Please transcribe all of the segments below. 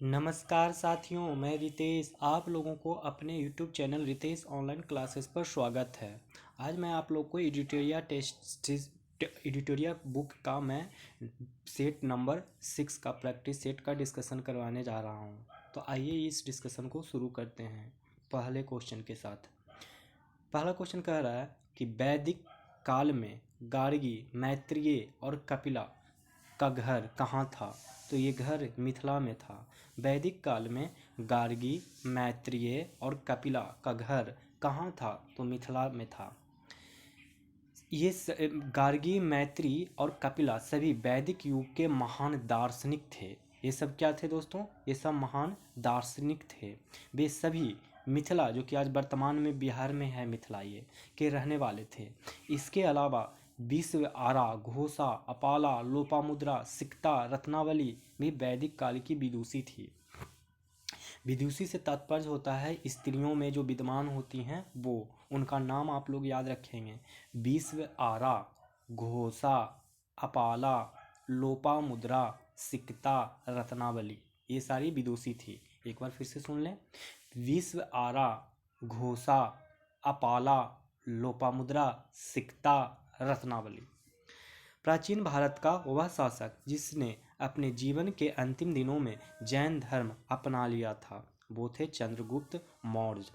नमस्कार साथियों, मैं रितेश आप लोगों को अपने YouTube channel Ritesh online classes पर स्वागत है। आज मैं आप लोग को एडिटोरिया बुक का मैं सेट नंबर 6 का प्रैक्टिस सेट का डिस्कशन करवाने जा रहा हूं। तो आइए इस डिस्कशन को शुरू करते हैं पहले क्वेश्चन के साथ। पहला क्वेश्चन कह रहा है कि वैदिक काल में गार्गी, मैत्रेय और कपिला का घर कहाँ था। तो ये घर मिथिला में था। वैदिक काल में गार्गी, मैत्रेय और कपिला का घर कहाँ था, तो मिथिला में था। गार्गी, मैत्री और कपिला सभी वैदिक युग के महान दार्शनिक थे। ये सब क्या थे दोस्तों? ये सब महान दार्शनिक थे। वे सभी मिथिला, जो कि आज वर्तमान में बिहार में है मिथिला, ये के रहने वाले थे। इसके अलावा विश्व, आरा, घोषा, अपाला, लोपामुद्रा, सिकता, रत्नावली भी वैदिक काल की विदुषी थी। विदुषी से तात्पर्य होता है स्त्रियों में जो विद्वान होती हैं वो, उनका नाम आप लोग याद रखेंगे। विश्व, आरा, घोषा, अपाला, लोपामुद्रा, सिकता, रत्नावली, ये सारी विदुषी थी। एक बार फिर से सुन लें। विश्व, आरा, घोषा, अपाला, लोपामुद्रा, सिकता, रत्नावली। प्राचीन भारत का वह शासक जिसने अपने जीवन के अंतिम दिनों में जैन धर्म अपना लिया था, वो थे चंद्रगुप्त मौर्य।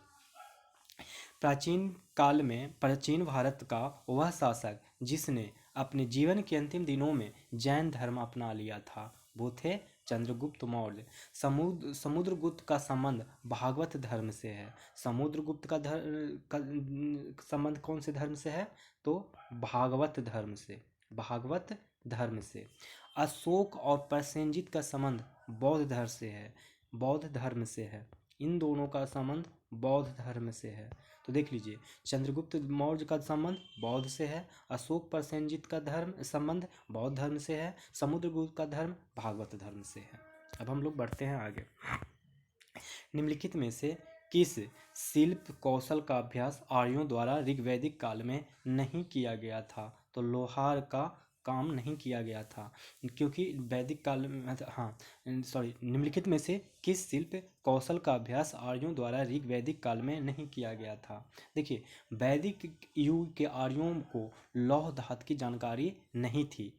प्राचीन भारत का वह शासक जिसने अपने जीवन के अंतिम दिनों में जैन धर्म अपना लिया था, वो थे चंद्रगुप्त मौर्य। समुद्रगुप्त का संबंध भागवत धर्म से है। समुद्रगुप्त का संबंध कौन से धर्म से है? तो भागवत धर्म से। भागवत धर्म से। अशोक और प्रसेनजीत का संबंध बौद्ध धर्म से है। बौद्ध धर्म से है। इन दोनों का संबंध बौद्ध धर्म से है। तो देख लीजिए, चंद्रगुप्त मौर्य का संबंध बौद्ध से है, अशोक प्रसेनजीत का धर्म संबंध बौद्ध धर्म से है, समुद्रगुप्त का धर्म भागवत धर्म से है। अब हम लोग बढ़ते हैं आगे। निम्नलिखित में से किस शिल्प कौशल का अभ्यास आर्यों द्वारा ऋग्वैदिक काल में नहीं किया गया था? तो लोहार का काम नहीं किया गया था, क्योंकि वैदिक काल में, निम्नलिखित में से किस शिल्प कौशल का अभ्यास आर्यों द्वारा ऋग्वैदिक काल में नहीं किया गया था? देखिए, वैदिक युग के आर्यों को लौह धातु की जानकारी नहीं थी।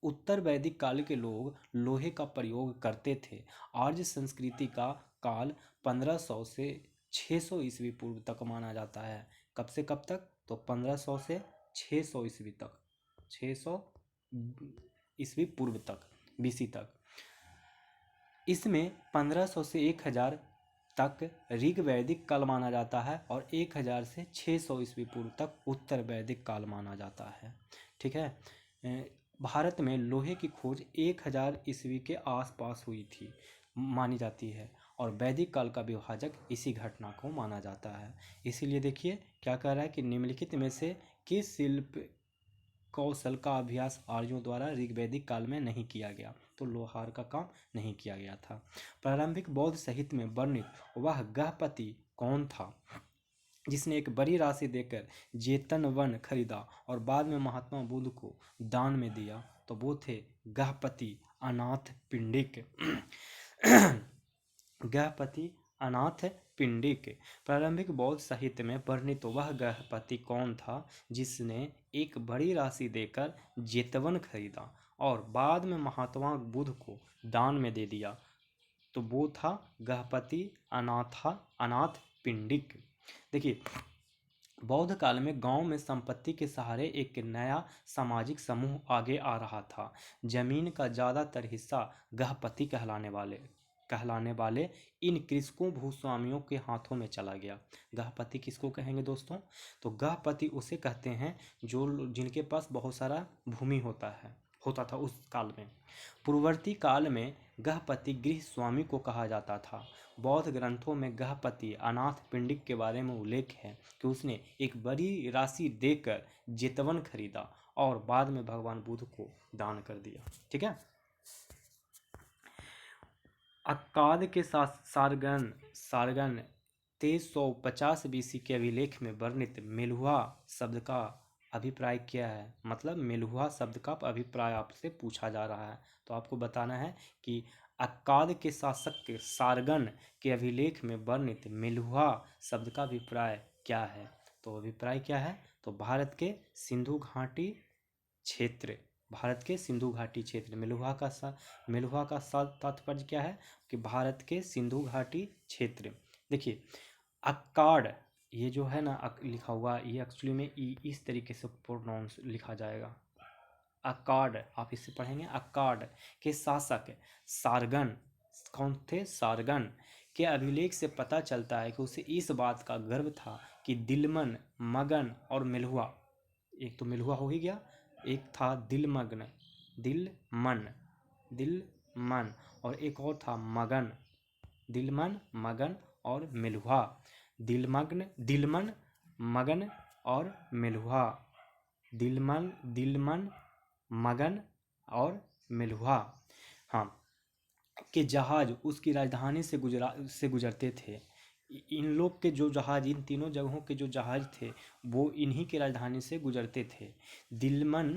उत्तर वैदिक काल के लोग लोहे का प्रयोग करते थे। आर्य संस्कृति का काल 1500 से 600 ईस्वी पूर्व तक माना जाता है। कब से कब तक? तो 1500 से 600 ईस्वी तक, 600 ईस्वी पूर्व तक, बीसी तक। इसमें 1500 से 1000 तक ऋग्वैदिक काल माना जाता है और 1000 से 600 ईस्वी पूर्व तक उत्तर वैदिक काल माना जाता है। ठीक है। भारत में लोहे की खोज 1000 ईस्वी के आसपास हुई थी मानी जाती है, और वैदिक काल का विभाजक इसी घटना को माना जाता है। इसीलिए देखिए क्या कह रहा है कि निम्नलिखित में से किस शिल्प कौशल का अभ्यास आर्यों द्वारा ऋग्वैदिक काल में नहीं किया गया? तो लोहार का काम नहीं किया गया था। प्रारंभिक बौद्ध साहित्य में वर्णित वह गृहपति कौन था जिसने एक बड़ी राशि देकर जेतन वन खरीदा और बाद में महात्मा बुद्ध को दान में दिया? तो वो थे गृहपति अनाथ पिंडिक। गृहपति अनाथ पिंडिक। प्रारंभिक बौद्ध साहित्य में वर्णित वह गृहपति कौन था जिसने एक बड़ी राशि देकर जेतवन खरीदा और बाद में महात्मा बुद्ध को दान में दे दिया? तो वो था गृहपति अनाथ पिंडिक। देखिए, बौद्ध काल में गांव में संपत्ति के सहारे एक नया सामाजिक समूह आगे आ रहा था। जमीन का ज्यादातर हिस्सा गृहपति कहलाने वाले इन कृषकों भूस्वामियों के हाथों में चला गया। गृहपति किसको कहेंगे दोस्तों? तो गृहपति उसे कहते हैं जिनके पास बहुत सारा भूमि होता था उस काल में। पूर्ववर्ती काल में गृहपति गृह स्वामी को कहा जाता था। बौद्ध ग्रंथों में गृहपति अनाथ पिंडिक के बारे में उल्लेख है कि उसने एक बड़ी राशि देकर जेतवन खरीदा और बाद में भगवान बुद्ध को दान कर दिया। ठीक है। अक्काद के सारगन 2350 बीसी के अभिलेख में वर्णित मेलुहा शब्द का अभिप्राय क्या है, मतलब मेलुहा शब्द का अभिप्राय आपसे पूछा जा रहा है। तो आपको बताना है कि अक्काद के शासक के सारगन के अभिलेख में वर्णित मेलुहा शब्द का अभिप्राय क्या है। तो अभिप्राय क्या है, तो भारत के सिंधु घाटी क्षेत्र, भारत के सिंधु घाटी क्षेत्र, मेलुहा का तात्पर्य क्या है कि भारत के सिंधु घाटी क्षेत्र। देखिए अक्काड, ये जो है ना लिखा हुआ, ये एक्चुअली में इस तरीके से प्रोनाउंस लिखा जाएगा, अक्काड, आप इससे पढ़ेंगे। अक्काड के शासक सारगन, कौन थे, सारगन के अभिलेख से पता चलता है कि उसे इस बात का गर्व था कि दिलमन, मगन और मेलुहा, एक तो मेलुहा हो ही गया, एक था दिलमग्न, दिलमन, दिलमन, और एक और था मगन, दिलमन, मगन और मेलुहा, दिलमग्न, दिलमन, मगन और मेलुहा, दिलमन, मगन और मेलुहा, हाँ, के जहाज उसकी राजधानी से गुजरते थे। इन लोग के जो जहाज, इन तीनों जगहों के जो जहाज थे वो इन्हीं के राजधानी से गुजरते थे। दिलमन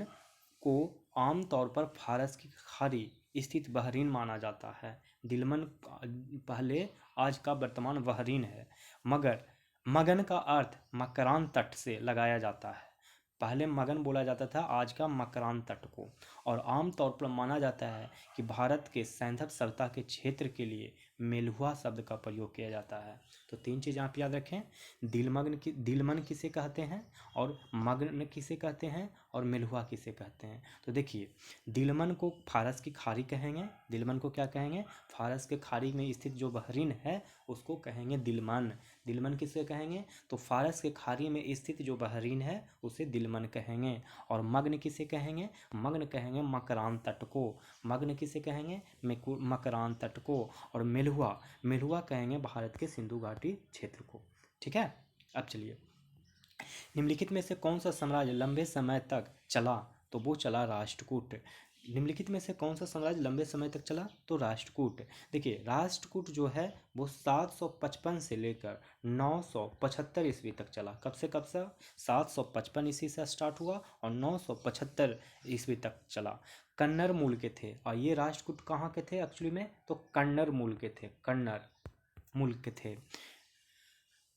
को आमतौर पर फारस की खाड़ी स्थित बहरीन माना जाता है। दिलमन पहले आज का वर्तमान बहरीन है। मगर मगन का अर्थ मकरान तट से लगाया जाता है। पहले मगन बोला जाता था, आज का मकरान तट को। और आमतौर पर माना जाता है कि भारत के सैंधव सभ्यता के क्षेत्र के लिए मेलुहा शब्द का प्रयोग किया जाता है। तो तीन चीज़ आप याद रखें, दिलमन किसे कहते हैं, और मगन किसे कहते हैं, और मेलुहा किसे कहते हैं। तो देखिए दिलमन को फारस की खाड़ी कहेंगे, दिलमन को क्या कहेंगे, फारस के खाड़ी में स्थित जो बहरीन है उसको कहेंगे दिलमन। दिलमन किसे कहेंगे, तो फारस के खाड़ी में स्थित जो बहरीन है उसे दिलमन कहेंगे। और मग्न किसे कहेंगे, मग्न कहेंगे मकरान तट को, मग्न किसे कहेंगे, मकरान तट को। और मेलुहा, मेलुहा कहेंगे भारत के सिंधु घाटी क्षेत्र को। ठीक है, अब चलिए, निम्नलिखित में से कौन सा साम्राज्य लंबे समय तक चला, तो वो चला राष्ट्रकूट। निम्नलिखित में से कौन सा साम्राज्य लंबे समय तक चला, तो राष्ट्रकूट। देखिए राष्ट्रकूट जो है वो 755 से लेकर 975 ईस्वी तक चला। कब से कब से, 755 ईस्वी से स्टार्ट हुआ और 975 ईस्वी तक चला। कन्नर मूल के थे, और ये राष्ट्रकूट कहाँ के थे एक्चुअली में, तो कन्नर मूल के थे, कन्नर मूल के थे,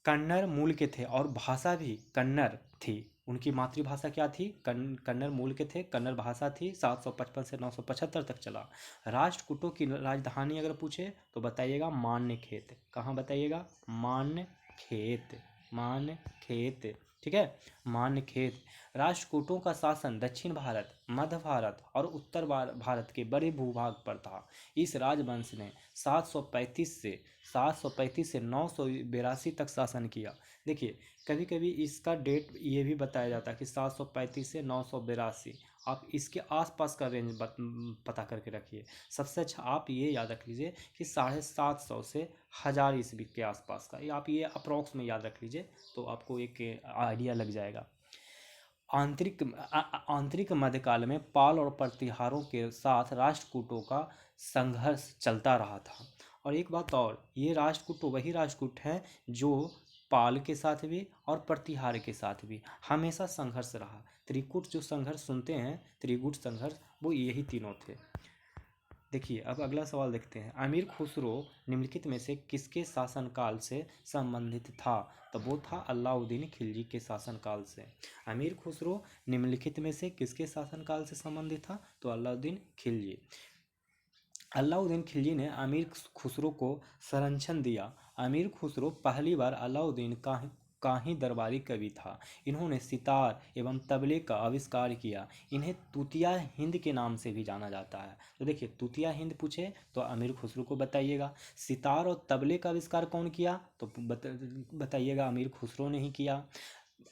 कन्नड़ मूल के थे। और भाषा भी कन्नड़ थी, उनकी मातृभाषा क्या थी, कन्नड़ मूल के थे, कन्नड़ भाषा थी। 755 से 975 तक चला। राष्ट्रकूटों की राजधानी अगर पूछे तो बताइएगा मान्यखेत। कहाँ बताइएगा, मान्यखेत, मान्यखेत। ठीक है, मान्यखेत। राष्ट्रकूटों का शासन दक्षिण भारत, मध्य भारत और उत्तर भारत के बड़े भूभाग पर था। इस राजवंश ने 735 से 982 तक शासन किया। देखिए कभी कभी इसका डेट ये भी बताया जाता है कि 735 से 982, आप इसके आसपास का रेंज पता करके रखिए। सबसे अच्छा आप ये याद रख लीजिए कि 750 से 1000 ईस्वी के आसपास का, आप ये अप्रॉक्स में याद रख लीजिए तो आपको एक आइडिया लग जाएगा। आंतरिक मध्यकाल में पाल और प्रतिहारों के साथ राष्ट्रकूटों का संघर्ष चलता रहा था। और एक बात और, ये राष्ट्रकूट तो वही राष्ट्रकूट हैं जो पाल के साथ भी और प्रतिहार के साथ भी हमेशा संघर्ष रहा। त्रिकूट जो संघर्ष सुनते हैं, त्रिकूट संघर्ष, वो यही तीनों थे। देखिए अब अगला सवाल देखते हैं, अमीर खुसरो निम्नलिखित में से किसके शासनकाल से संबंधित था, तो वो था अलाउद्दीन खिलजी के शासनकाल से। अमीर खुसरो निम्नलिखित में से किसके शासनकाल से संबंधित था, तो अलाउद्दीन खिलजी। अलाउद्दीन खिलजी ने अमीर खुसरो को संरक्षण दिया। अमीर खुसरो पहली बार अलाउद्दीन का ही दरबारी कवि था। इन्होंने सितार एवं तबले का आविष्कार किया। इन्हें तूतिया हिंद के नाम से भी जाना जाता है। तो देखिए तूतिया हिंद पूछे तो अमीर खुसरो को बताइएगा। सितार और तबले का आविष्कार कौन किया, तो बताइएगा अमीर खुसरो ने ही किया।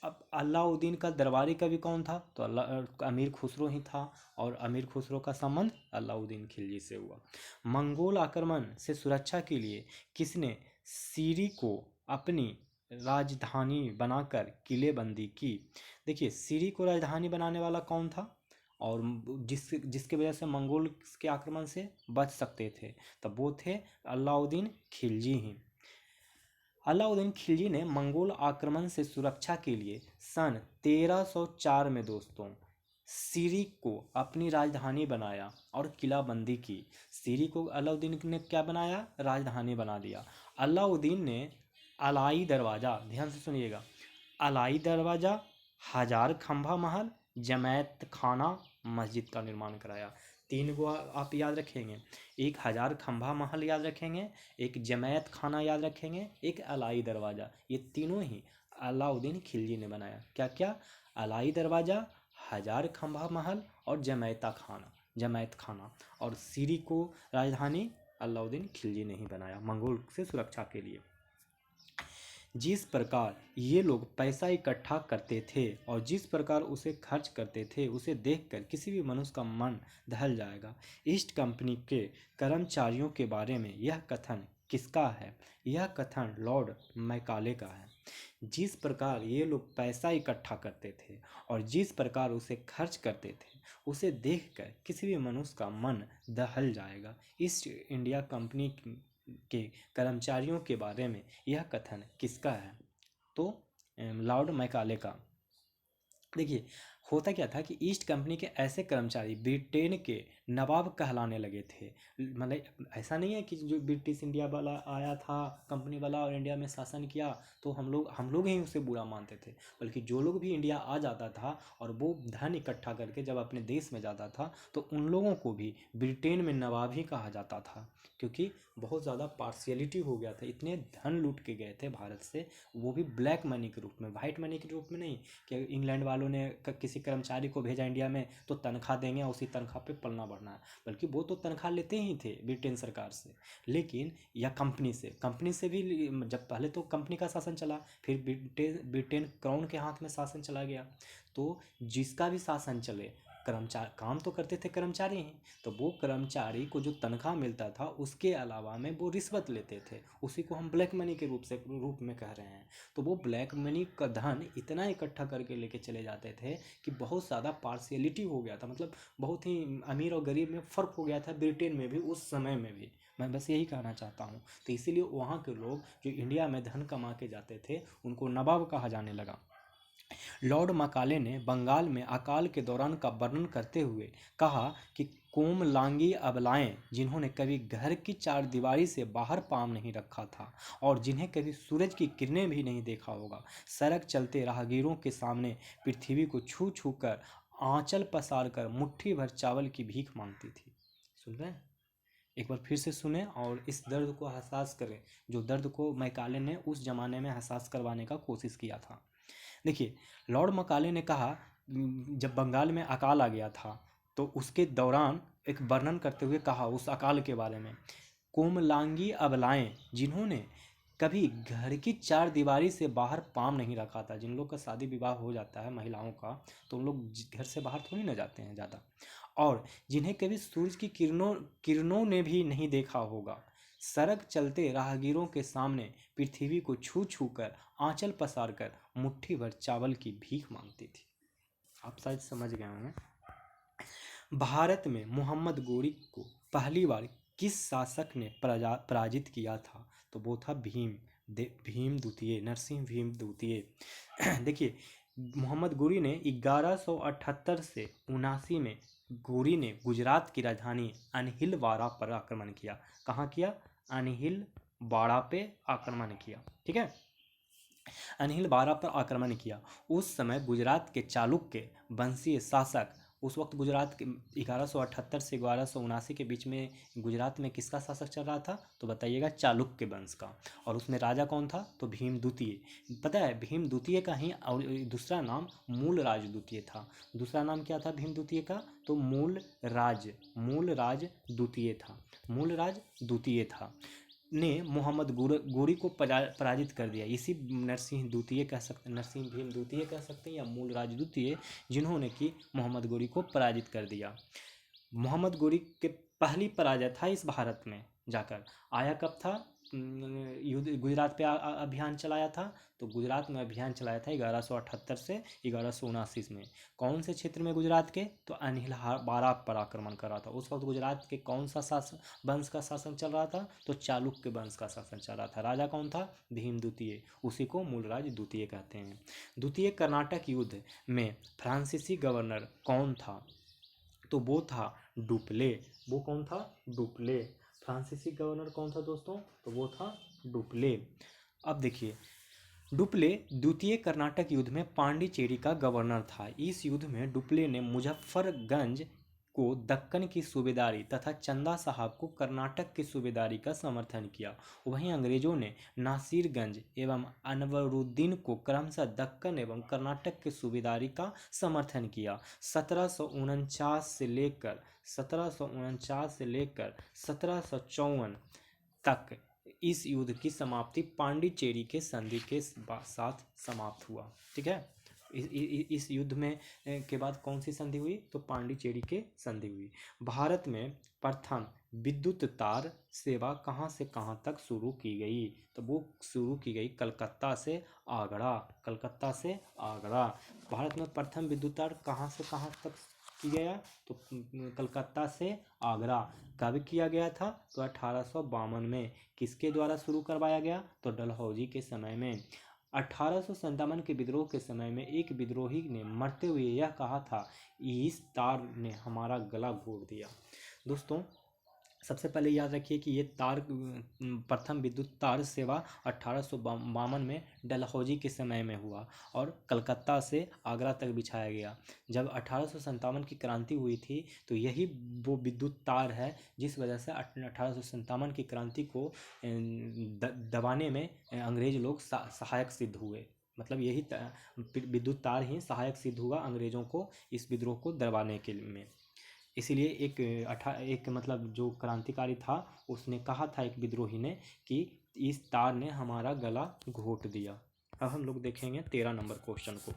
अब अलाउद्दीन का दरबारी कवि कौन था, तो अमीर खुसरो ही था। और अमीर खुसरो का संबंध अलाउद्दीन खिलजी से हुआ। मंगोल आक्रमण से सुरक्षा के लिए किसने सीरी को अपनी राजधानी बनाकर किलेबंदी की। देखिए सीरी को राजधानी बनाने वाला कौन था, और जिसके वजह से मंगोल के आक्रमण से बच सकते थे, तब वो थे अलाउद्दीन खिलजी ही। अलाउद्दीन खिलजी ने मंगोल आक्रमण से सुरक्षा के लिए सन 1304 में दोस्तों सीरी को अपनी राजधानी बनाया और किलाबंदी की। सीरी को अलाउद्दीन ने क्या बनाया? राजधानी बना दिया। अलाउद्दीन ने अलाई दरवाज़ा, ध्यान से सुनिएगा, अलाई दरवाज़ा, हजार खंभा महल, जमैत खाना, मस्जिद का निर्माण कराया। तीन को आप याद रखेंगे, एक हजार खंभा महल याद रखेंगे, एक जमैत खाना याद रखेंगे, एक अलाई दरवाज़ा। ये तीनों ही अलाउद्दीन खिलजी ने बनाया। क्या क्या? अलाई दरवाज़ा, हजार खंभा महल और जमैत खाना। और सीरी को राजधानी अलाउद्दीन खिलजी ने ही बनाया मंगोल से सुरक्षा के लिए। जिस प्रकार ये लोग पैसा इकट्ठा करते थे और जिस प्रकार उसे खर्च करते थे, उसे देखकर किसी भी मनुष्य का मन दहल जाएगा। ईस्ट कंपनी के कर्मचारियों के बारे में यह कथन किसका है? यह कथन लॉर्ड मैकाले का है। जिस प्रकार ये लोग पैसा इकट्ठा करते थे और जिस प्रकार उसे खर्च करते थे, उसे देखकर किसी भी मनुष्य का मन दहल जाएगा। ईस्ट इंडिया कंपनी के कर्मचारियों के बारे में यह कथन किसका है? तो लॉर्ड मैकाले का। देखिए, होता क्या था कि ईस्ट कंपनी के ऐसे कर्मचारी ब्रिटेन के नवाब कहलाने लगे थे। मतलब ऐसा नहीं है कि जो ब्रिटिश इंडिया वाला आया था, कंपनी वाला, और इंडिया में शासन किया तो हम लोग ही उसे बुरा मानते थे, बल्कि जो लोग भी इंडिया आ जाता था और वो धन इकट्ठा करके जब अपने देश में जाता था तो उन लोगों को भी ब्रिटेन में नवाब ही कहा जाता था, क्योंकि बहुत ज़्यादा पार्शियलिटी हो गया था। इतने धन लूट के गए थे भारत से, वो भी ब्लैक मनी के रूप में, वाइट मनी के रूप में नहीं कि इंग्लैंड वालों ने किसी कर्मचारी को भेजा इंडिया में तो तनख्वाह देंगे और उसी तनख्वाह पे पलना बढ़ना है, बल्कि वो तो तनख्वाह लेते ही थे ब्रिटेन सरकार से, लेकिन या कंपनी से भी। जब पहले तो कंपनी का शासन चला, फिर ब्रिटेन क्राउन के हाथ में शासन चला गया, तो जिसका भी शासन चले, कर्मचारी काम तो करते थे कर्मचारी ही, तो वो कर्मचारी को जो तनख्वाह मिलता था उसके अलावा में वो रिश्वत लेते थे, उसी को हम ब्लैक मनी के रूप में कह रहे हैं। तो वो ब्लैक मनी का धन इतना इकट्ठा करके लेके चले जाते थे कि बहुत ज़्यादा पार्शियलिटी हो गया था, मतलब बहुत ही अमीर और गरीब में फ़र्क हो गया था ब्रिटेन में भी, उस समय में भी। मैं बस यही कहना चाहता हूँ। तो इसीलिए वहाँ के लोग जो इंडिया में धन कमा के जाते थे उनको नवाब कहा जाने लगा। लॉर्ड मैकाले ने बंगाल में अकाल के दौरान का वर्णन करते हुए कहा कि कोमलांगी अबलाएं, जिन्होंने कभी घर की चारदीवारी से बाहर पाँव नहीं रखा था और जिन्हें कभी सूरज की किरणें भी नहीं देखा होगा, सड़क चलते राहगीरों के सामने पृथ्वी को छू छू कर आंचल पसार कर मुट्ठी भर चावल की भीख मांगती थी। सुन रहे हैं? एक बार फिर से सुने और इस दर्द को एहसास करें, जो दर्द को मैकाले ने उस जमाने में एहसास करवाने का कोशिश किया था। देखिए, लॉर्ड मैकाले ने कहा, जब बंगाल में अकाल आ गया था तो उसके दौरान एक वर्णन करते हुए कहा उस अकाल के बारे में, कोमलांगी अबलाएं, जिन्होंने कभी घर की चार दीवारी से बाहर पाँव नहीं रखा था। जिन लोग का शादी विवाह हो जाता है महिलाओं का, तो उन लोग घर से बाहर थोड़ी ना जाते हैं ज़्यादा, और जिन्हें कभी सूरज की किरणों ने भी नहीं देखा होगा, सड़क चलते राहगीरों के सामने पृथ्वी को छू छू कर आंचल पसार कर मुट्ठी भर चावल की भीख मांगती थी। आप शायद समझ गए होंगे। भारत में मोहम्मद गोरी को पहली बार किस शासक ने पराजित किया था? तो वो था भीम द्वितीय, नरसिंह भीम द्वितीय। देखिए, मोहम्मद गोरी ने 1178 से 79 में गोरी ने गुजरात की राजधानी अनहिलवाड़ा पर आक्रमण किया। कहाँ किया? अनहिलवाड़ा पे आक्रमण किया। ठीक है, अनहिलवाड़ा पर आक्रमण किया। उस समय गुजरात के चालुक्य वंशीय शासक, उस वक्त गुजरात के 1178 से 1179 के बीच में गुजरात में किसका शासक चल रहा था? तो बताइएगा, चालुक्य वंश का। और उसमें राजा कौन था? तो भीम द्वितीय। पता है, भीम द्वितीय का ही और दूसरा नाम मूलराज द्वितीय था। दूसरा नाम क्या था भीम द्वितीय का? तो मूलराज द्वितीय था। ने मोहम्मद गोरी को पराजित कर दिया। इसी नरसिंह भीम द्वितीय कह सकते हैं या मूलराज द्वितीय, जिन्होंने कि मोहम्मद गोरी को पराजित कर दिया। मोहम्मद गोरी के पहली पराजय था इस भारत में जाकर। आया कब था? युद्ध गुजरात पे अभियान चलाया था। तो गुजरात में अभियान चलाया था 1178 से 1179 में। कौन से क्षेत्र में गुजरात के? तो अनिलबारा पर आक्रमण कर रहा था। उस वक्त गुजरात के कौन सा शासन वंश का शासन चल रहा था? तो चालुक्य वंश का शासन चल रहा था। राजा कौन था? भीम द्वितीय, उसी को मूलराज द्वितीय कहते हैं। द्वितीय कर्नाटक युद्ध में फ्रांसीसी गवर्नर कौन था? तो वो था डुप्ले। वो कौन था? डुप्ले। फ्रांसीसी गवर्नर कौन था दोस्तों? तो वो था डुप्ले। अब देखिए, डुप्ले द्वितीय कर्नाटक युद्ध में पांडिचेरी का गवर्नर था। इस युद्ध में डुप्ले ने मुजफ्फरगंज को दक्कन की सूबेदारी तथा चंदा साहब को कर्नाटक की सूबेदारी का समर्थन किया। वहीं अंग्रेजों ने नासिरगंज एवं अनवरुद्दीन को क्रमशः दक्कन एवं कर्नाटक की सूबेदारी का समर्थन किया। 1749 से लेकर 1754 तक इस युद्ध की समाप्ति पांडिचेरी के संधि के साथ समाप्त हुआ। ठीक है। इस युद्ध में के बाद कौन सी संधि हुई? तो पांडिचेरी के संधि हुई। भारत में प्रथम विद्युत तार सेवा कहाँ से कहाँ तक शुरू की गई? तो वो शुरू की गई कलकत्ता से आगरा। कलकत्ता से आगरा। भारत में प्रथम विद्युत तार कहाँ से कहाँ तक किया गया? तो कलकत्ता से आगरा। कब किया गया था? तो 1852 में। किसके द्वारा शुरू करवाया गया? तो डलहौजी के समय में। 1857 के विद्रोह के समय में एक विद्रोही ने मरते हुए यह कहा था, इस तार ने हमारा गला घोट दिया। दोस्तों, सबसे पहले याद रखिए कि ये तार प्रथम विद्युत तार सेवा 1852 में डलहौजी के समय में हुआ और कलकत्ता से आगरा तक बिछाया गया। जब 1857 की क्रांति हुई थी तो यही वो विद्युत तार है जिस वजह से 1857 की क्रांति को दबाने में अंग्रेज लोग सहायक सिद्ध हुए। मतलब यही विद्युत तार ही सहायक सिद्ध हुआ अंग्रेजों को इस विद्रोह को दबाने के में। इसीलिए एक मतलब जो क्रांतिकारी था उसने कहा था, एक विद्रोही ने, कि इस तार ने हमारा गला घोट दिया। अब हम लोग देखेंगे 13 नंबर क्वेश्चन को।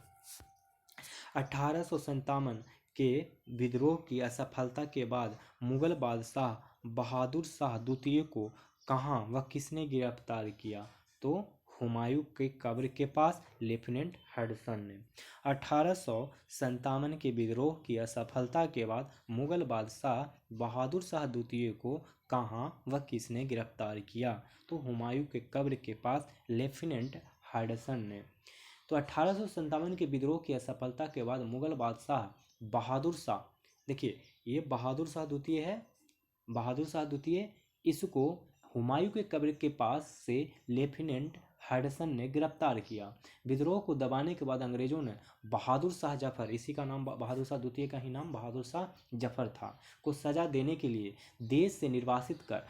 1857 के विद्रोह की असफलता के बाद मुगल बादशाह बहादुर शाह द्वितीय को कहाँ व किसने गिरफ्तार किया? तो हुमायूं के कब्र के पास लेफ्टिनेंट हडसन ने। 1857 के विद्रोह की असफलता के बाद मुगल बादशाह बहादुर शाह द्वितीय को कहाँ व किसने गिरफ्तार किया? तो हुमायूं के कब्र के पास लेफ्टिनेंट हडसन ने। तो 1857 के विद्रोह की असफलता के बाद मुगल बादशाह बहादुर शाह, देखिए ये बहादुर शाह द्वितीय है, बहादुर शाह द्वितीय, इसको हुमायूं के कब्र के पास से लेफ्टिनेंट हडसन ने गिरफ्तार किया। विद्रोह को दबाने के बाद अंग्रेजों ने बहादुर शाह जफर, इसी का नाम बहादुर शाह द्वितीय का ही नाम बहादुर शाह जफर था, को सजा देने के लिए देश से निर्वासित कर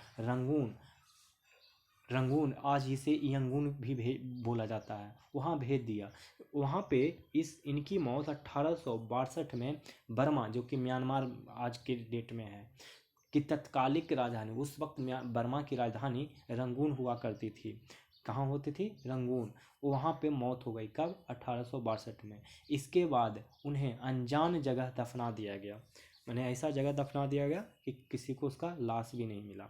रंगून, आज इसे यंगून भी बोला जाता है, वहाँ भेज दिया। वहाँ पे इनकी मौत 1862 में बर्मा, जो कि म्यांमार आज के डेट में है, की तत्कालिक राजधानी, उस वक्त बर्मा की राजधानी रंगून हुआ करती थी। कहाँ होती थी? रंगून। वहाँ पे मौत हो गई। कब? 1862 में। इसके बाद उन्हें अनजान जगह दफना दिया गया। मैंने ऐसा जगह दफना दिया गया कि किसी को उसका लाश भी नहीं मिला।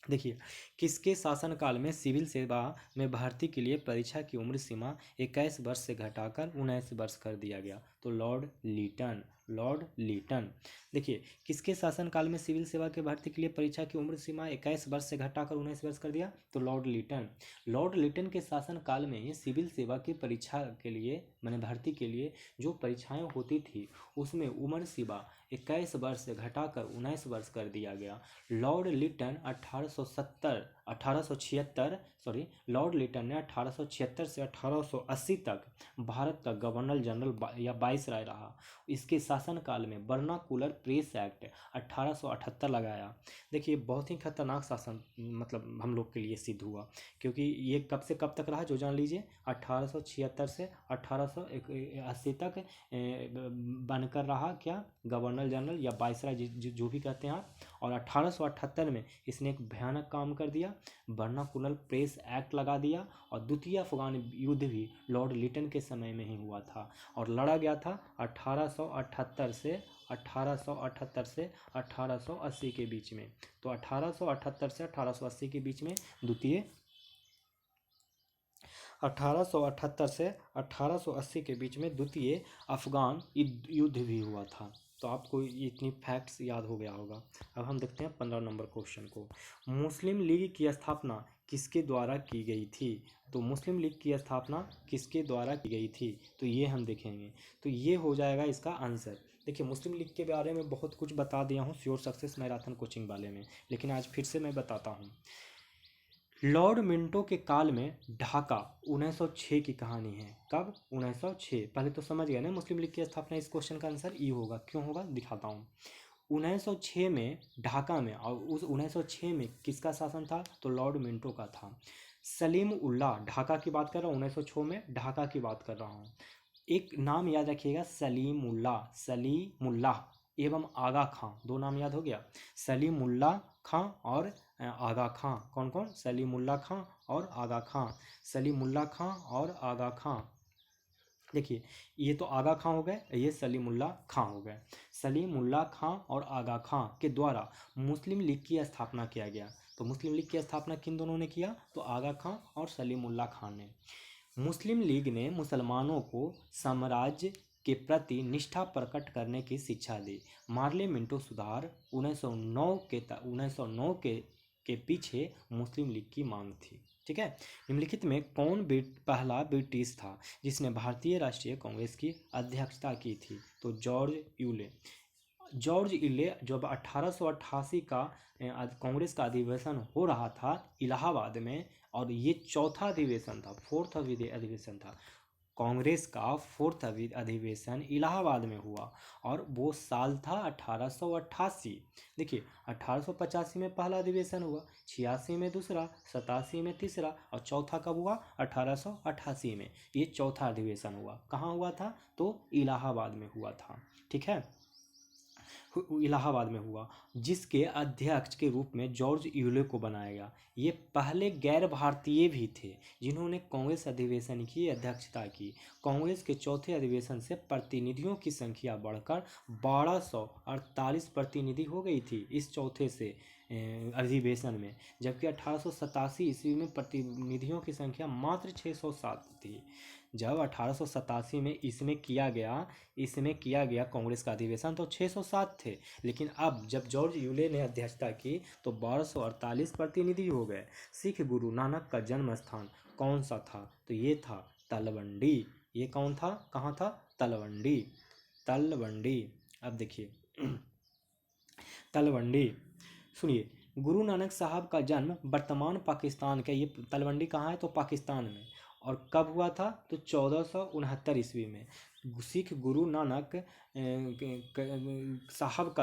देखिए, किसके शासनकाल में सिविल सेवा में भर्ती के लिए परीक्षा की उम्र सीमा 21 वर्ष से घटाकर 19 वर्ष कर दिया गया? तो लॉर्ड लीटन। Lord Lytton. देखिए, किसके शासनकाल में सिविल सेवा के भर्ती के लिए परीक्षा की उम्र सीमा 21 वर्ष से घटाकर 19 वर्ष कर दिया? तो लॉर्ड लीटन। लॉर्ड लीटन के शासनकाल में सिविल सेवा की परीक्षा के लिए, मैंने भर्ती के लिए जो परीक्षाएं होती थी उसमें उम्र सीमा 21 वर्ष से घटाकर 19 वर्ष कर दिया गया। लॉर्ड लिटन 1876 लॉर्ड लिटन ने 1876 से 1880 तक भारत का गवर्नर जनरल या वाइसराय रहा। इसके शासनकाल में वर्नाकुलर प्रेस एक्ट 1878 लगाया। देखिए, बहुत ही खतरनाक शासन मतलब हम लोग के लिए सिद्ध हुआ, क्योंकि ये कब से कब तक रहा जो जान लीजिए, 1876 से 1880 तक बनकर रहा क्या? गवर्नर गवर्नर जनरल या वायसराय जो भी कहते हैं आप। और 1878 में इसने एक भयानक काम कर दिया, वर्नाकुलर प्रेस एक्ट लगा दिया। और द्वितीय अफगान युद्ध भी लॉर्ड लिटन के समय में ही हुआ था और लड़ा गया था 1878 से 1880 के बीच में। तो 1878 से 1880 के बीच में द्वितीय 1878 से 1880 के बीच में द्वितीय अफगान युद्ध भी हुआ था। तो आपको इतनी फैक्ट्स याद हो गया होगा। अब हम देखते हैं 15 नंबर क्वेश्चन को। मुस्लिम लीग की स्थापना किसके द्वारा की गई थी? तो मुस्लिम लीग की स्थापना किसके द्वारा की गई थी? तो ये हम देखेंगे। तो ये हो जाएगा इसका आंसर। देखिए, मुस्लिम लीग के बारे में बहुत कुछ बता दिया हूँ श्योर सक्सेस मैराथन कोचिंग वाले में, लेकिन आज फिर से मैं बताता हूँ। लॉर्ड मिंटो के काल में ढाका 1906 की कहानी है। कब? 1906। पहले तो समझ गए ना मुस्लिम लीग की स्थापना। इस क्वेश्चन का आंसर ई होगा। क्यों होगा दिखाता हूँ। 1906 में ढाका में, और उस 1906 में किसका शासन था? तो लॉर्ड मिंटो का था। सलीम उल्लाह, ढाका की बात कर रहा हूँ, 1906 में ढाका की बात कर रहा हूँ। एक नाम याद रखिएगा, सलीमुल्लाह एवं आगा खां, दो नाम याद हो गया। सलीमुल्लाह खां और आगा खां। कौन कौन? सलीमुल्लाह खां और आगा खां। सलीमुल्लाह खां और आगा खां। देखिए, ये तो आगा खां हो गए, ये सलीमुल्लाह खां हो गए। सलीमुल्लाह खां और आगा खां के द्वारा मुस्लिम लीग की स्थापना किया गया। तो मुस्लिम लीग की स्थापना किन दोनों ने किया? तो आगा खां और सलीमुल्लाह खां ने। मुस्लिम लीग ने मुसलमानों को साम्राज्य के प्रति निष्ठा प्रकट करने की शिक्षा दी। मार्ले मिंटो सुधार 1909 के पीछे मुस्लिम लीग की मांग थी। ठीक है। निम्नलिखित में कौन पहला ब्रिटिश था जिसने भारतीय राष्ट्रीय कांग्रेस की अध्यक्षता की थी? तो जॉर्ज इले जब 1888 का कांग्रेस का अधिवेशन हो रहा था इलाहाबाद में, और ये चौथा अधिवेशन था, फोर्थ अधिवेशन था कांग्रेस का। फोर्थ अधिवेशन इलाहाबाद में हुआ और वो साल था 1888। देखिए, 1885 में पहला अधिवेशन हुआ, 86 में दूसरा, 87 में तीसरा, और चौथा कब हुआ? 1888 में। ये चौथा अधिवेशन हुआ। कहाँ हुआ था? तो इलाहाबाद में हुआ था। ठीक है, इलाहाबाद में हुआ, जिसके अध्यक्ष के रूप में जॉर्ज यूले को बनाया गया। ये पहले गैर भारतीय भी थे जिन्होंने कांग्रेस अधिवेशन की अध्यक्षता की। कांग्रेस के चौथे अधिवेशन से प्रतिनिधियों की संख्या बढ़कर 1248 प्रतिनिधि हो गई थी इस चौथे से अधिवेशन में, जबकि 1887 ईस्वी में प्रतिनिधियों की संख्या मात्र 607 थी। जब 1887 में इसमें किया गया कांग्रेस का अधिवेशन तो 607 थे, लेकिन अब जब जॉर्ज यूले ने अध्यक्षता की तो 1248 प्रतिनिधि हो गए। सिख गुरु नानक का जन्म स्थान कौन सा था? तो ये था तलवंडी। ये कौन था? कहाँ था? तलवंडी। अब देखिए तलवंडी, सुनिए, गुरु नानक साहब का जन्म वर्तमान पाकिस्तान के, ये तलवंडी कहाँ है? तो पाकिस्तान में। और कब हुआ था? तो 1469 ईस्वी में। सिख गुरु नानक साहब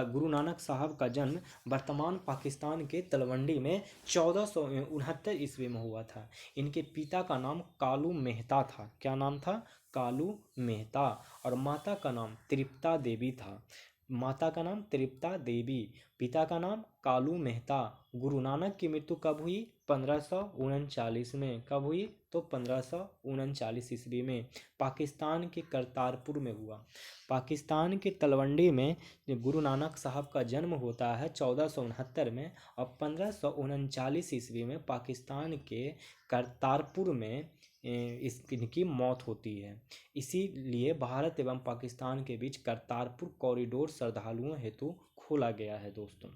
का जन्म वर्तमान पाकिस्तान के तलवंडी में 1469 ईस्वी में हुआ था। इनके पिता का नाम कालू मेहता था। क्या नाम था? कालू मेहता। और माता का नाम तृप्ता देवी था। माता का नाम तृप्ता देवी, पिता का नाम कालू मेहता। गुरु नानक की मृत्यु कब हुई? 1539 में। कब हुई? तो 1539 ईस्वी में पाकिस्तान के करतारपुर में हुआ। पाकिस्तान के तलवंडी में गुरु नानक साहब का जन्म होता है 1469 में, और 1539 ईस्वी में पाकिस्तान के करतारपुर में इनकी मौत होती है। इसीलिए भारत एवं पाकिस्तान के बीच करतारपुर कॉरिडोर श्रद्धालुओं हेतु खोला गया है दोस्तों।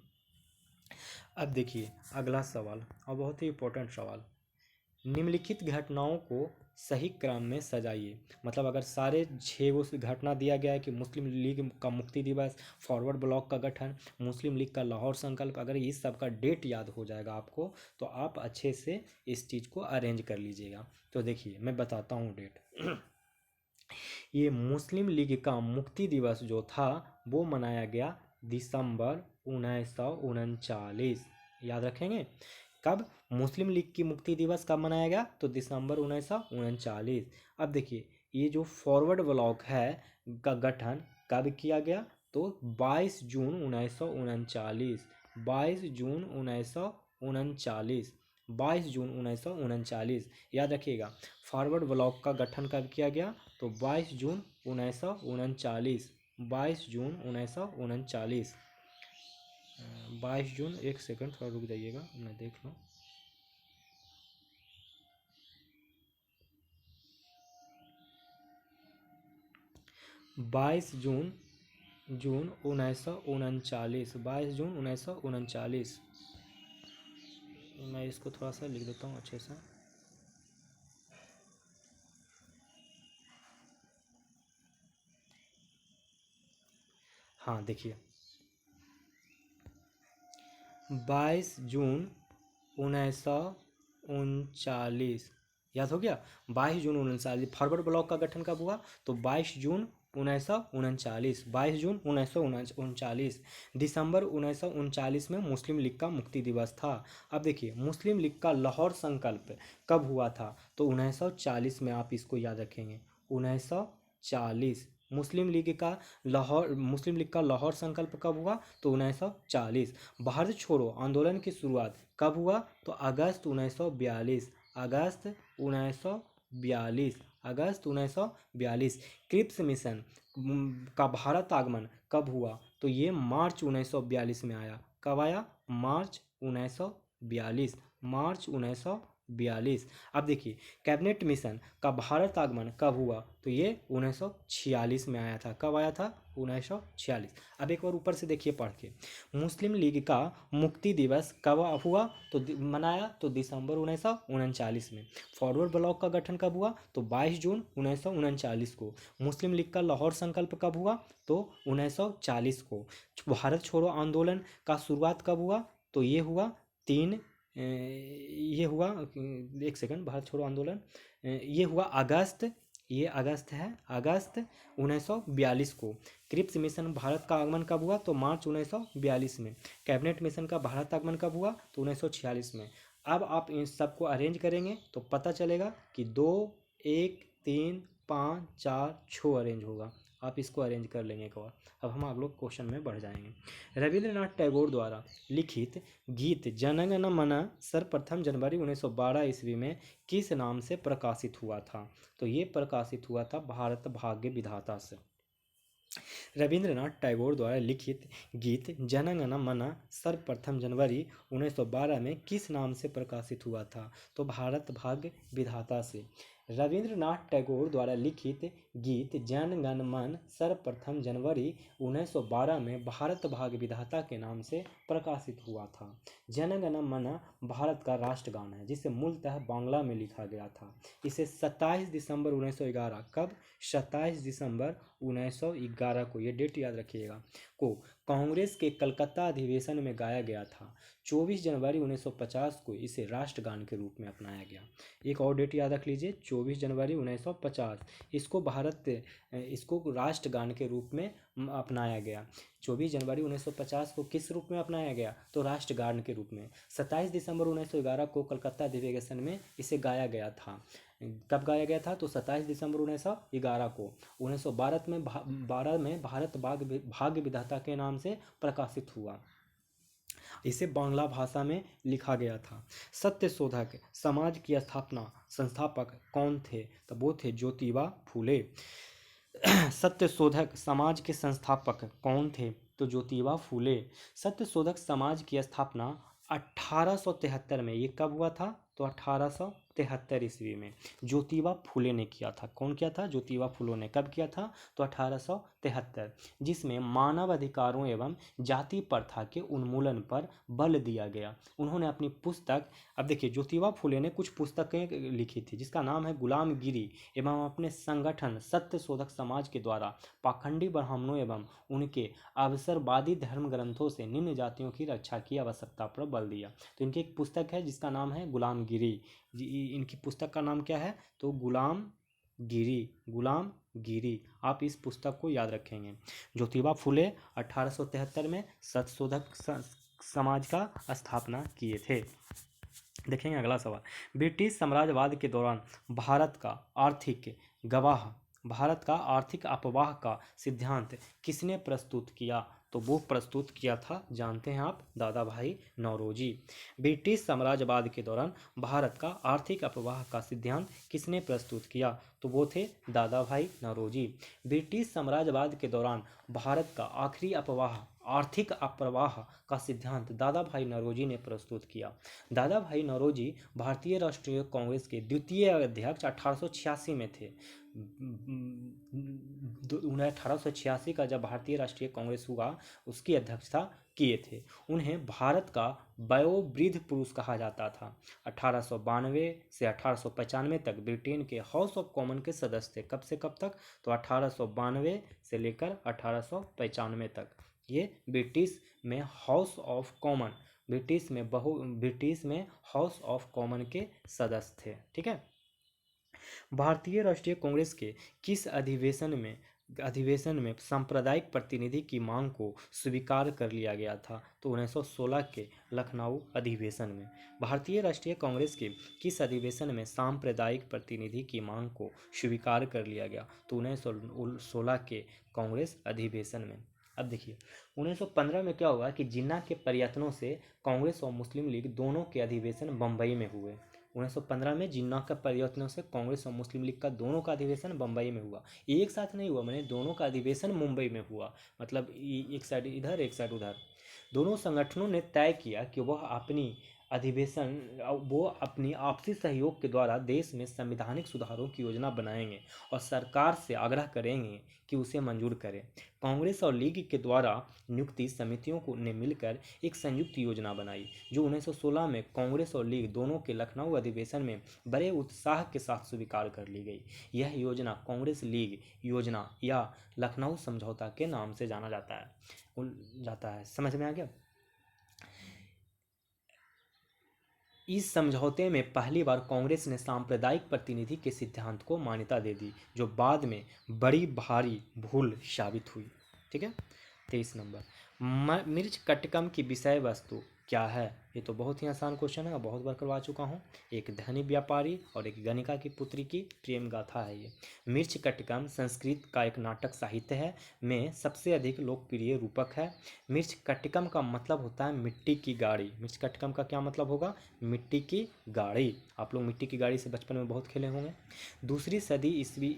अब देखिए अगला सवाल, और बहुत ही इम्पोर्टेंट सवाल। निम्नलिखित घटनाओं को सही क्रम में सजाइए। मतलब अगर सारे 6 गो घटना दिया गया है कि मुस्लिम लीग का मुक्ति दिवस, फॉरवर्ड ब्लॉक का गठन, मुस्लिम लीग का लाहौर संकल्प, अगर इस सब का डेट याद हो जाएगा आपको तो आप अच्छे से इस चीज़ को अरेंज कर लीजिएगा। तो देखिए मैं बताता हूँ डेट। ये मुस्लिम लीग का मुक्ति दिवस जो था वो मनाया गया दिसंबर 1939। याद रखेंगे कब मुस्लिम लीग की मुक्ति दिवस कब मनाया गया? तो दिसंबर 1939। अब देखिए ये जो फॉरवर्ड ब्लॉक है का गठन कब किया गया? तो तो 22 जून 1939, 22 जून 1939, 22 जून 1939 याद रखिएगा। फॉरवर्ड ब्लॉक का गठन कब किया गया? तो 22 जून 1939, 22 जून 1939, 22 जून, एक सेकंड थोड़ा रुक जाइएगा मैं देख लूँ। बाईस जून 1939, 22 जून 1939। मैं इसको थोड़ा सा लिख देता हूँ अच्छे से। हाँ देखिए, 22 जून 1939 याद हो गया। 22 जून 1939 फॉरवर्ड ब्लॉक का गठन कब हुआ? तो 22 जून 1939, 22 जून 1939। दिसंबर 1939 में मुस्लिम लीग का मुक्ति दिवस था। अब देखिए, मुस्लिम लीग का लाहौर संकल्प कब हुआ था? तो 1940 में, आप इसको याद रखेंगे 1940। मुस्लिम लीग का लाहौर संकल्प कब हुआ? तो 1940। भारत छोड़ो आंदोलन की शुरुआत कब हुआ? तो अगस्त 1942, अगस्त 1942, अगस्त 1942। क्रिप्स मिशन का भारत आगमन कब हुआ? तो ये मार्च 1942 में आया। कब आया? मार्च 1942, मार्च 1942। अब देखिए, कैबिनेट मिशन का भारत आगमन कब हुआ? तो ये 1946 में आया था। कब आया था? 1946। अब एक बार ऊपर से देखिए पढ़ के, मुस्लिम लीग का मुक्ति दिवस कब हुआ? तो मनाया तो दिसंबर 1939 में। फॉरवर्ड ब्लॉक का गठन कब हुआ? तो 22 जून 1939 को। मुस्लिम लीग का लाहौर संकल्प कब हुआ? तो 1940 को। भारत छोड़ो आंदोलन का शुरुआत कब हुआ? तो ये हुआ ये हुआ, एक सेकंड, भारत छोड़ो आंदोलन ये हुआ अगस्त, ये अगस्त है, अगस्त 1942 को। क्रिप्स मिशन भारत का आगमन कब हुआ? तो मार्च 1942 में। कैबिनेट मिशन का भारत आगमन कब हुआ? तो 1946 में। अब आप इन सबको अरेंज करेंगे तो पता चलेगा कि 2, 1, 3, 5, 4, 6 अरेंज होगा। आप इसको अरेंज कर लेंगे एक बार। अब हम अगले क्वेश्चन में बढ़ जाएंगे। रविंद्रनाथ टैगोर द्वारा लिखित गीत जन गण मन सर्वप्रथम जनवरी 1912 ईस्वी में किस नाम से प्रकाशित हुआ था? तो ये प्रकाशित हुआ था भारत भाग्य विधाता से। रविंद्रनाथ टैगोर द्वारा लिखित गीत जन गण मन सर्वप्रथम जनवरी 1912 में किस नाम से प्रकाशित हुआ था? तो भारत भाग्य विधाता से। रविंद्रनाथ टैगोर द्वारा लिखित गीत जन गण मन सर्वप्रथम जनवरी 1912 में भारत भाग्य विधाता के नाम से प्रकाशित हुआ था। जन गण मन भारत का राष्ट्रगान है, जिसे मूलतः बांग्ला में लिखा गया था। इसे 27 दिसंबर 1911, कब? 27 दिसंबर 1911 को, ये डेट याद रखिएगा, को कांग्रेस के कलकत्ता अधिवेशन में गाया गया था। 24 जनवरी 1950 को इसे राष्ट्रगान के रूप में अपनाया गया। एक और डेट याद रख लीजिए, 24 जनवरी 1950 इसको राष्ट्रगान के रूप में अपनाया गया। 24 जनवरी 1950 को किस रूप में अपनाया गया? तो राष्ट्रगान के रूप में। 27 दिसंबर 1911 को कलकत्ता अधिवेशन में इसे गाया गया था। कब गाया गया था? तो 27 दिसंबर 1911 को। 1912 में भारत भाग्य विधाता के नाम से प्रकाशित हुआ। इसे बांग्ला भाषा में लिखा गया था। सत्य शोधक समाज की स्थापना संस्थापक कौन थे? तो वो थे ज्योतिबा फूले। सत्य शोधक समाज के संस्थापक कौन थे? तो ज्योतिबा फूले। सत्य शोधक समाज की स्थापना 1873 में, ये कब हुआ था? तो 1873 ईस्वी में ज्योतिबा फूले ने किया था। कौन किया था? ज्योतिबा फूले ने। कब किया था? तो 1873, जिसमें मानव अधिकारों एवं जाति प्रथा के उन्मूलन पर बल दिया गया। उन्होंने अपनी पुस्तक, अब देखिए, ज्योतिबा फूले ने कुछ पुस्तकें लिखी थी जिसका नाम है गुलामगिरी, एवं अपने संगठन सत्य शोधक समाज के द्वारा पाखंडी ब्राह्मणों एवं उनके अवसरवादी धर्म ग्रंथों से निम्न जातियों की रक्षा की आवश्यकता पर बल दिया। तो इनकी एक पुस्तक है जिसका नाम है गुलामगिरी। इनकी पुस्तक का नाम क्या है? तो गुलामगिरी, गुलामगिरी। आप इस पुस्तक को याद रखेंगे। ज्योतिबा फूले 1873 में सत्य शोधक समाज का स्थापना किए थे। देखेंगे अगला सवाल। ब्रिटिश साम्राज्यवाद के दौरान भारत का आर्थिक गवाह भारत का आर्थिक अपवाह का सिद्धांत किसने प्रस्तुत किया? तो वो प्रस्तुत किया था, जानते हैं आप, दादा भाई नौरोजी। ब्रिटिश साम्राज्यवाद के दौरान भारत का आर्थिक अपवाह का सिद्धांत किसने प्रस्तुत किया? तो वो थे दादा भाई नौरोजी। ब्रिटिश साम्राज्यवाद के दौरान भारत का आखिरी अपवाह आर्थिक अप्रवाह का सिद्धांत दादा भाई नौरोजी ने प्रस्तुत किया। दादा भाई नौरोजी भारतीय राष्ट्रीय कांग्रेस के द्वितीय अध्यक्ष 1886 में थे। 1886 का जब भारतीय राष्ट्रीय कांग्रेस हुआ, उसकी अध्यक्षता किए थे। उन्हें भारत का वयोवृद्ध पुरुष कहा जाता था। 1892 से 1895 तक ब्रिटेन के हाउस ऑफ कॉमन के सदस्य थे। कब से कब तक? तो 1892 से लेकर 1895 तक ये ब्रिटिश में हाउस ऑफ कॉमन, ब्रिटिश में हाउस ऑफ कॉमन के सदस्य थे। ठीक है। भारतीय राष्ट्रीय कांग्रेस के किस अधिवेशन में सांप्रदायिक प्रतिनिधि की मांग को स्वीकार कर लिया गया था? तो 1916 के लखनऊ अधिवेशन में। भारतीय राष्ट्रीय कांग्रेस के किस अधिवेशन में सांप्रदायिक प्रतिनिधि की मांग को स्वीकार कर लिया गया? तो 1916 के कांग्रेस अधिवेशन में। अब देखिए 1915 में क्या हुआ कि जिन्ना के प्रयत्नों से कांग्रेस और मुस्लिम लीग दोनों के अधिवेशन बम्बई में हुए। 1915 में जिन्ना का प्रयत्नों से कांग्रेस और मुस्लिम लीग का दोनों का अधिवेशन बम्बई में हुआ। एक साथ नहीं हुआ, मैंने दोनों का अधिवेशन मुंबई में हुआ, मतलब एक साइड इधर एक साइड उधर। दोनों संगठनों ने तय किया कि वो अपनी आपसी सहयोग के द्वारा देश में संवैधानिक सुधारों की योजना बनाएंगे और सरकार से आग्रह करेंगे कि उसे मंजूर करें। कांग्रेस और लीग के द्वारा नियुक्ति समितियों को ने मिलकर एक संयुक्त योजना बनाई, जो 1916 में कांग्रेस और लीग दोनों के लखनऊ अधिवेशन में बड़े उत्साह के साथ स्वीकार कर ली गई। यह योजना कांग्रेस लीग योजना या लखनऊ समझौता के नाम से जाना जाता है। समझ में आ गया? इस समझौते में पहली बार कांग्रेस ने सांप्रदायिक प्रतिनिधि के सिद्धांत को मान्यता दे दी, जो बाद में बड़ी भारी भूल साबित हुई। ठीक है। 23 नंबर, मिर्च कटकम की विषय वस्तु क्या है? ये तो बहुत ही आसान क्वेश्चन है, बहुत बार करवा चुका हूँ। एक धनी व्यापारी और एक गणिका की पुत्री की प्रेम गाथा है ये। मिर्च कटकम संस्कृत का एक नाटक साहित्य है में सबसे अधिक लोकप्रिय रूपक है। मिर्च कटकम का मतलब होता है मिट्टी की गाड़ी। मिर्च कटकम का क्या मतलब होगा? मिट्टी की गाड़ी। आप लोग मिट्टी की गाड़ी से बचपन में बहुत खेले होंगे। दूसरी सदी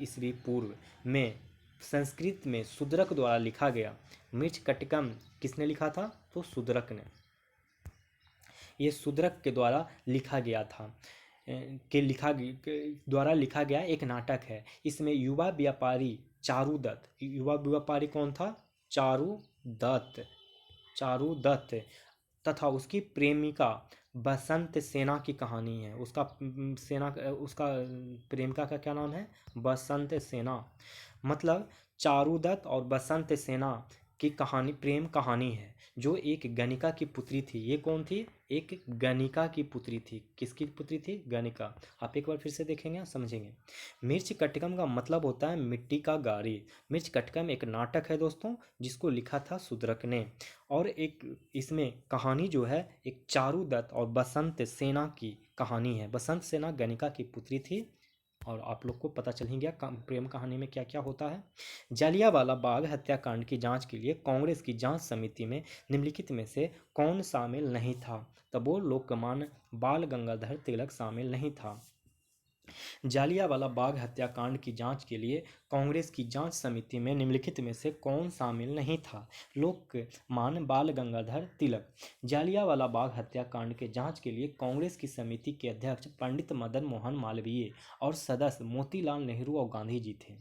ईस्वी पूर्व में संस्कृत में शूद्रक द्वारा लिखा गया। मिर्च कटकम किसने लिखा था? तो शूद्रक ने। ये शूद्रक के द्वारा लिखा गया था, द्वारा लिखा गया एक नाटक है। इसमें युवा व्यापारी चारुदत्त, युवा व्यापारी कौन था? चारुदत्त तथा उसकी प्रेमिका बसंत सेना की कहानी है। उसका प्रेमिका का क्या नाम है? बसंत सेना। मतलब चारुदत्त और बसंत सेना की कहानी प्रेम कहानी है, जो एक गणिका की पुत्री थी। ये कौन थी? एक गणिका की पुत्री थी। किसकी पुत्री थी? गणिका। आप एक बार फिर से देखेंगे, समझेंगे। मिर्च कटकम का मतलब होता है मिट्टी का गाड़ी। मिर्च कटकम एक नाटक है दोस्तों, जिसको लिखा था शूद्रक ने। और एक इसमें कहानी जो है एक चारुदत्त और बसंत सेना की कहानी है। बसंत सेना गणिका की पुत्री थी। और आप लोग को पता चल ही गया प्रेम कहानी में क्या क्या होता है। जालियांवाला बाग हत्याकांड की जांच के लिए कांग्रेस की जांच समिति में निम्नलिखित में से कौन शामिल नहीं था? तब वो लोकमान्य बाल गंगाधर तिलक शामिल नहीं था। जालियांवाला बाग हत्याकांड की जांच के लिए कांग्रेस की जांच समिति में निम्नलिखित में से कौन शामिल नहीं था? लोकमान्य बाल गंगाधर तिलक। जालियांवाला बाग हत्याकांड के जांच के लिए कांग्रेस की समिति के अध्यक्ष पंडित मदन मोहन मालवीय और सदस्य मोतीलाल नेहरू और गांधी जी थे।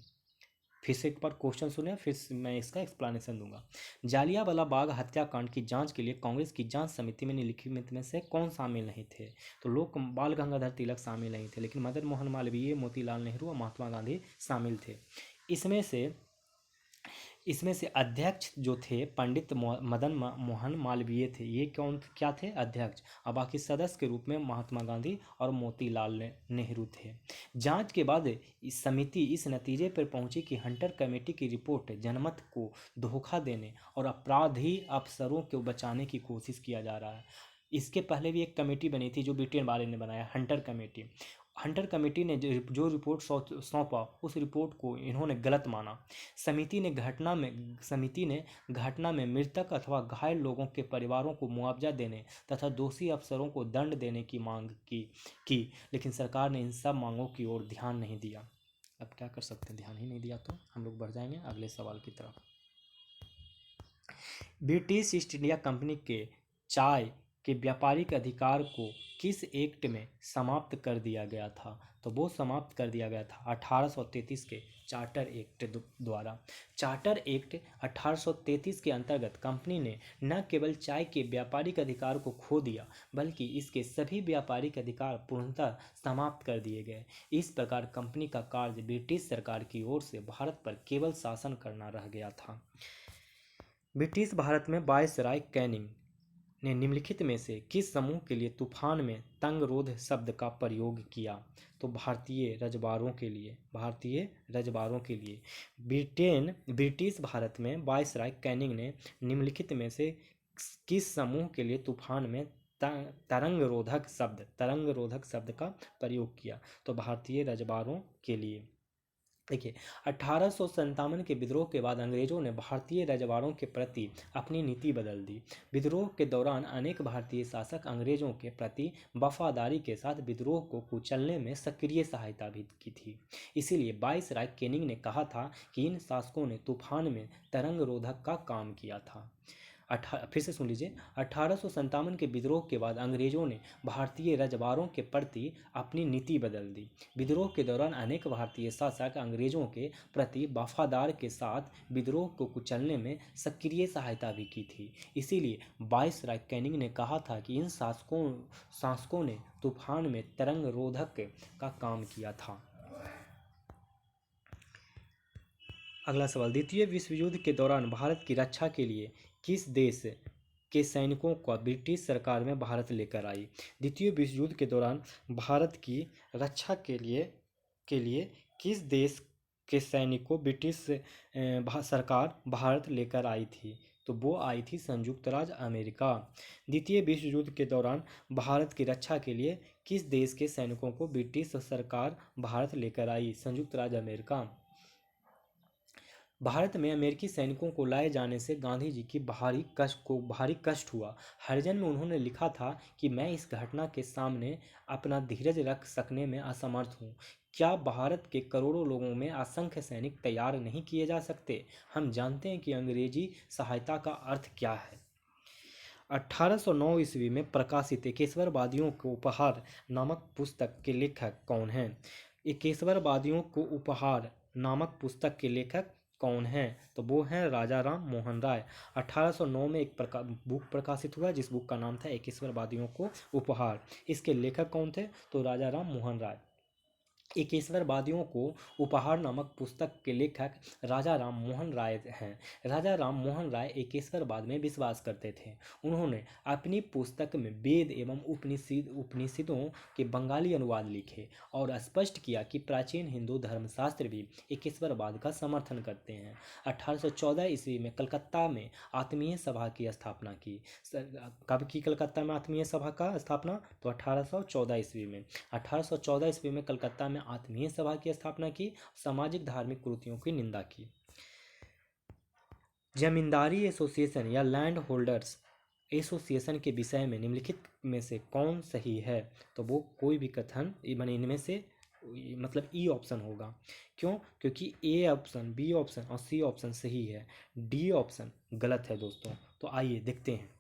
फिर से एक बार क्वेश्चन सुने, फिर मैं इसका एक्सप्लेनेशन दूंगा। जालियांवाला बाग हत्याकांड की जांच के लिए कांग्रेस की जांच समिति में निम्नलिखित में से कौन शामिल नहीं थे? तो लोग बाल गंगाधर तिलक शामिल नहीं थे, लेकिन मदन मोहन मालवीय, मोतीलाल नेहरू और महात्मा गांधी शामिल थे। इसमें से अध्यक्ष जो थे पंडित मदन मोहन मालवीय थे। ये क्या थे? अध्यक्ष। और बाकी सदस्य के रूप में महात्मा गांधी और मोतीलाल नेहरू थे। जांच के बाद इस समिति इस नतीजे पर पहुंची कि हंटर कमेटी की रिपोर्ट जनमत को धोखा देने और अपराधी अफसरों को बचाने की कोशिश किया जा रहा है। इसके पहले भी एक कमेटी बनी थी जो ब्रिटेन वाले ने बनाया, हंटर कमेटी। हंटर कमेटी ने जो रिपोर्ट सौंपा उस रिपोर्ट को इन्होंने गलत माना। समिति ने घटना में मृतक अथवा घायल लोगों के परिवारों को मुआवजा देने तथा दोषी अफसरों को दंड देने की मांग की लेकिन सरकार ने इन सब मांगों की ओर ध्यान नहीं दिया। अब क्या कर सकते हैं, ध्यान ही नहीं दिया तो हम लोग बढ़ जाएंगे अगले सवाल की तरफ। ब्रिटिश ईस्ट इंडिया कंपनी के चाय के व्यापारिक अधिकार को किस एक्ट में समाप्त कर दिया गया था? तो वो समाप्त कर दिया गया था 1833 के चार्टर एक्ट द्वारा। चार्टर एक्ट 1833 के अंतर्गत कंपनी ने न केवल चाय के व्यापारिक अधिकार को खो दिया बल्कि इसके सभी व्यापारिक अधिकार पूर्णतः समाप्त कर दिए गए। इस प्रकार कंपनी का कार्य ब्रिटिश सरकार की ओर से भारत पर केवल शासन करना रह गया था। ब्रिटिश भारत में वायसराय कैनिंग ने निम्नलिखित में से किस समूह के लिए तूफान में तंगरोध शब्द का प्रयोग किया? तो भारतीय रजवाड़ों के लिए। ब्रिटिश भारत में वायसराय कैनिंग ने निम्नलिखित में से किस समूह के लिए तूफान में तरंगरोधक शब्द का प्रयोग किया? तो भारतीय रजवाड़ों के लिए। देखिए, 1857 के विद्रोह के बाद अंग्रेजों ने भारतीय रजवाड़ों के प्रति अपनी नीति बदल दी। विद्रोह के दौरान अनेक भारतीय शासक अंग्रेजों के प्रति वफादारी के साथ विद्रोह को कुचलने में सक्रिय सहायता भी की थी। इसीलिए वायसराय केनिंग ने कहा था कि इन शासकों ने तूफान में तरंग रोधक का काम किया था। फिर से सुन लीजिए, 1857 के विद्रोह के बाद अंग्रेजों ने भारतीय रजवाड़ों के प्रति अपनी नीति बदल दी। विद्रोह के दौरान अनेक भारतीय शासक अंग्रेजों के प्रति वफादार के साथ विद्रोह को कुचलने में सक्रिय सहायता भी की थी। इसीलिए वायसराय कैनिंग ने कहा था कि इन शासकों ने तूफान में तरंग रोधक का काम किया था। अगला सवाल, द्वितीय विश्व युद्ध के दौरान भारत की रक्षा के लिए किस देश के सैनिकों को ब्रिटिश सरकार में भारत लेकर आई? द्वितीय विश्व युद्ध के दौरान भारत की रक्षा के लिए किस देश के सैनिक को ब्रिटिश सरकार भारत लेकर आई थी? तो वो आई थी संयुक्त राज्य अमेरिका। द्वितीय विश्व युद्ध के दौरान भारत की रक्षा के लिए किस देश के सैनिकों को ब्रिटिश सरकार भारत लेकर आई? संयुक्त राज्य अमेरिका। भारत में अमेरिकी सैनिकों को लाए जाने से गांधी जी की भारी कष्ट हुआ। हरिजन में उन्होंने लिखा था कि मैं इस घटना के सामने अपना धीरज रख सकने में असमर्थ हूँ। क्या भारत के करोड़ों लोगों में असंख्य सैनिक तैयार नहीं किए जा सकते? हम जानते हैं कि अंग्रेजी सहायता का अर्थ क्या है। 1809 ईस्वी में प्रकाशित एकेश्वरवादियों को उपहार नामक पुस्तक के लेखक कौन हैं? एकेश्वरवादियों को उपहार नामक पुस्तक के लेखक कौन हैं? तो वो हैं राजा राम मोहन राय। 1809 में एक बुक प्रकाशित हुआ जिस बुक का नाम था एकेश्वरवादियों को उपहार। इसके लेखक कौन थे? तो राजा राम मोहन राय। एकेश्वरवादियों को उपहार नामक पुस्तक के लेखक राजा राम मोहन राय हैं। राजा राम मोहन राय एकेश्वरवाद में विश्वास करते थे। उन्होंने अपनी पुस्तक में वेद एवं उपनिषदों के बंगाली अनुवाद लिखे और स्पष्ट किया कि प्राचीन हिंदू धर्मशास्त्र भी एकेश्वरवाद का समर्थन करते हैं। 1814 ईस्वी में कलकत्ता में आत्मीय सभा की स्थापना की। कब की कलकत्ता में आत्मीय सभा का स्थापना? तो 1814 ईस्वी में। 1814 ईस्वी में कलकत्ता में आत्मीय सभा की स्थापना की, सामाजिक धार्मिक कुरीतियों की निंदा की। जमींदारी एसोसिएशन या लैंड होल्डर्स एसोसिएशन के विषय में निम्नलिखित में से कौन सही है? तो वो कोई भी कथन माने इनमें से मतलब ई ऑप्शन होगा। क्यों? क्योंकि ए ऑप्शन, बी ऑप्शन और सी ऑप्शन सही है, डी ऑप्शन गलत है दोस्तों। तो आइए देखते हैं।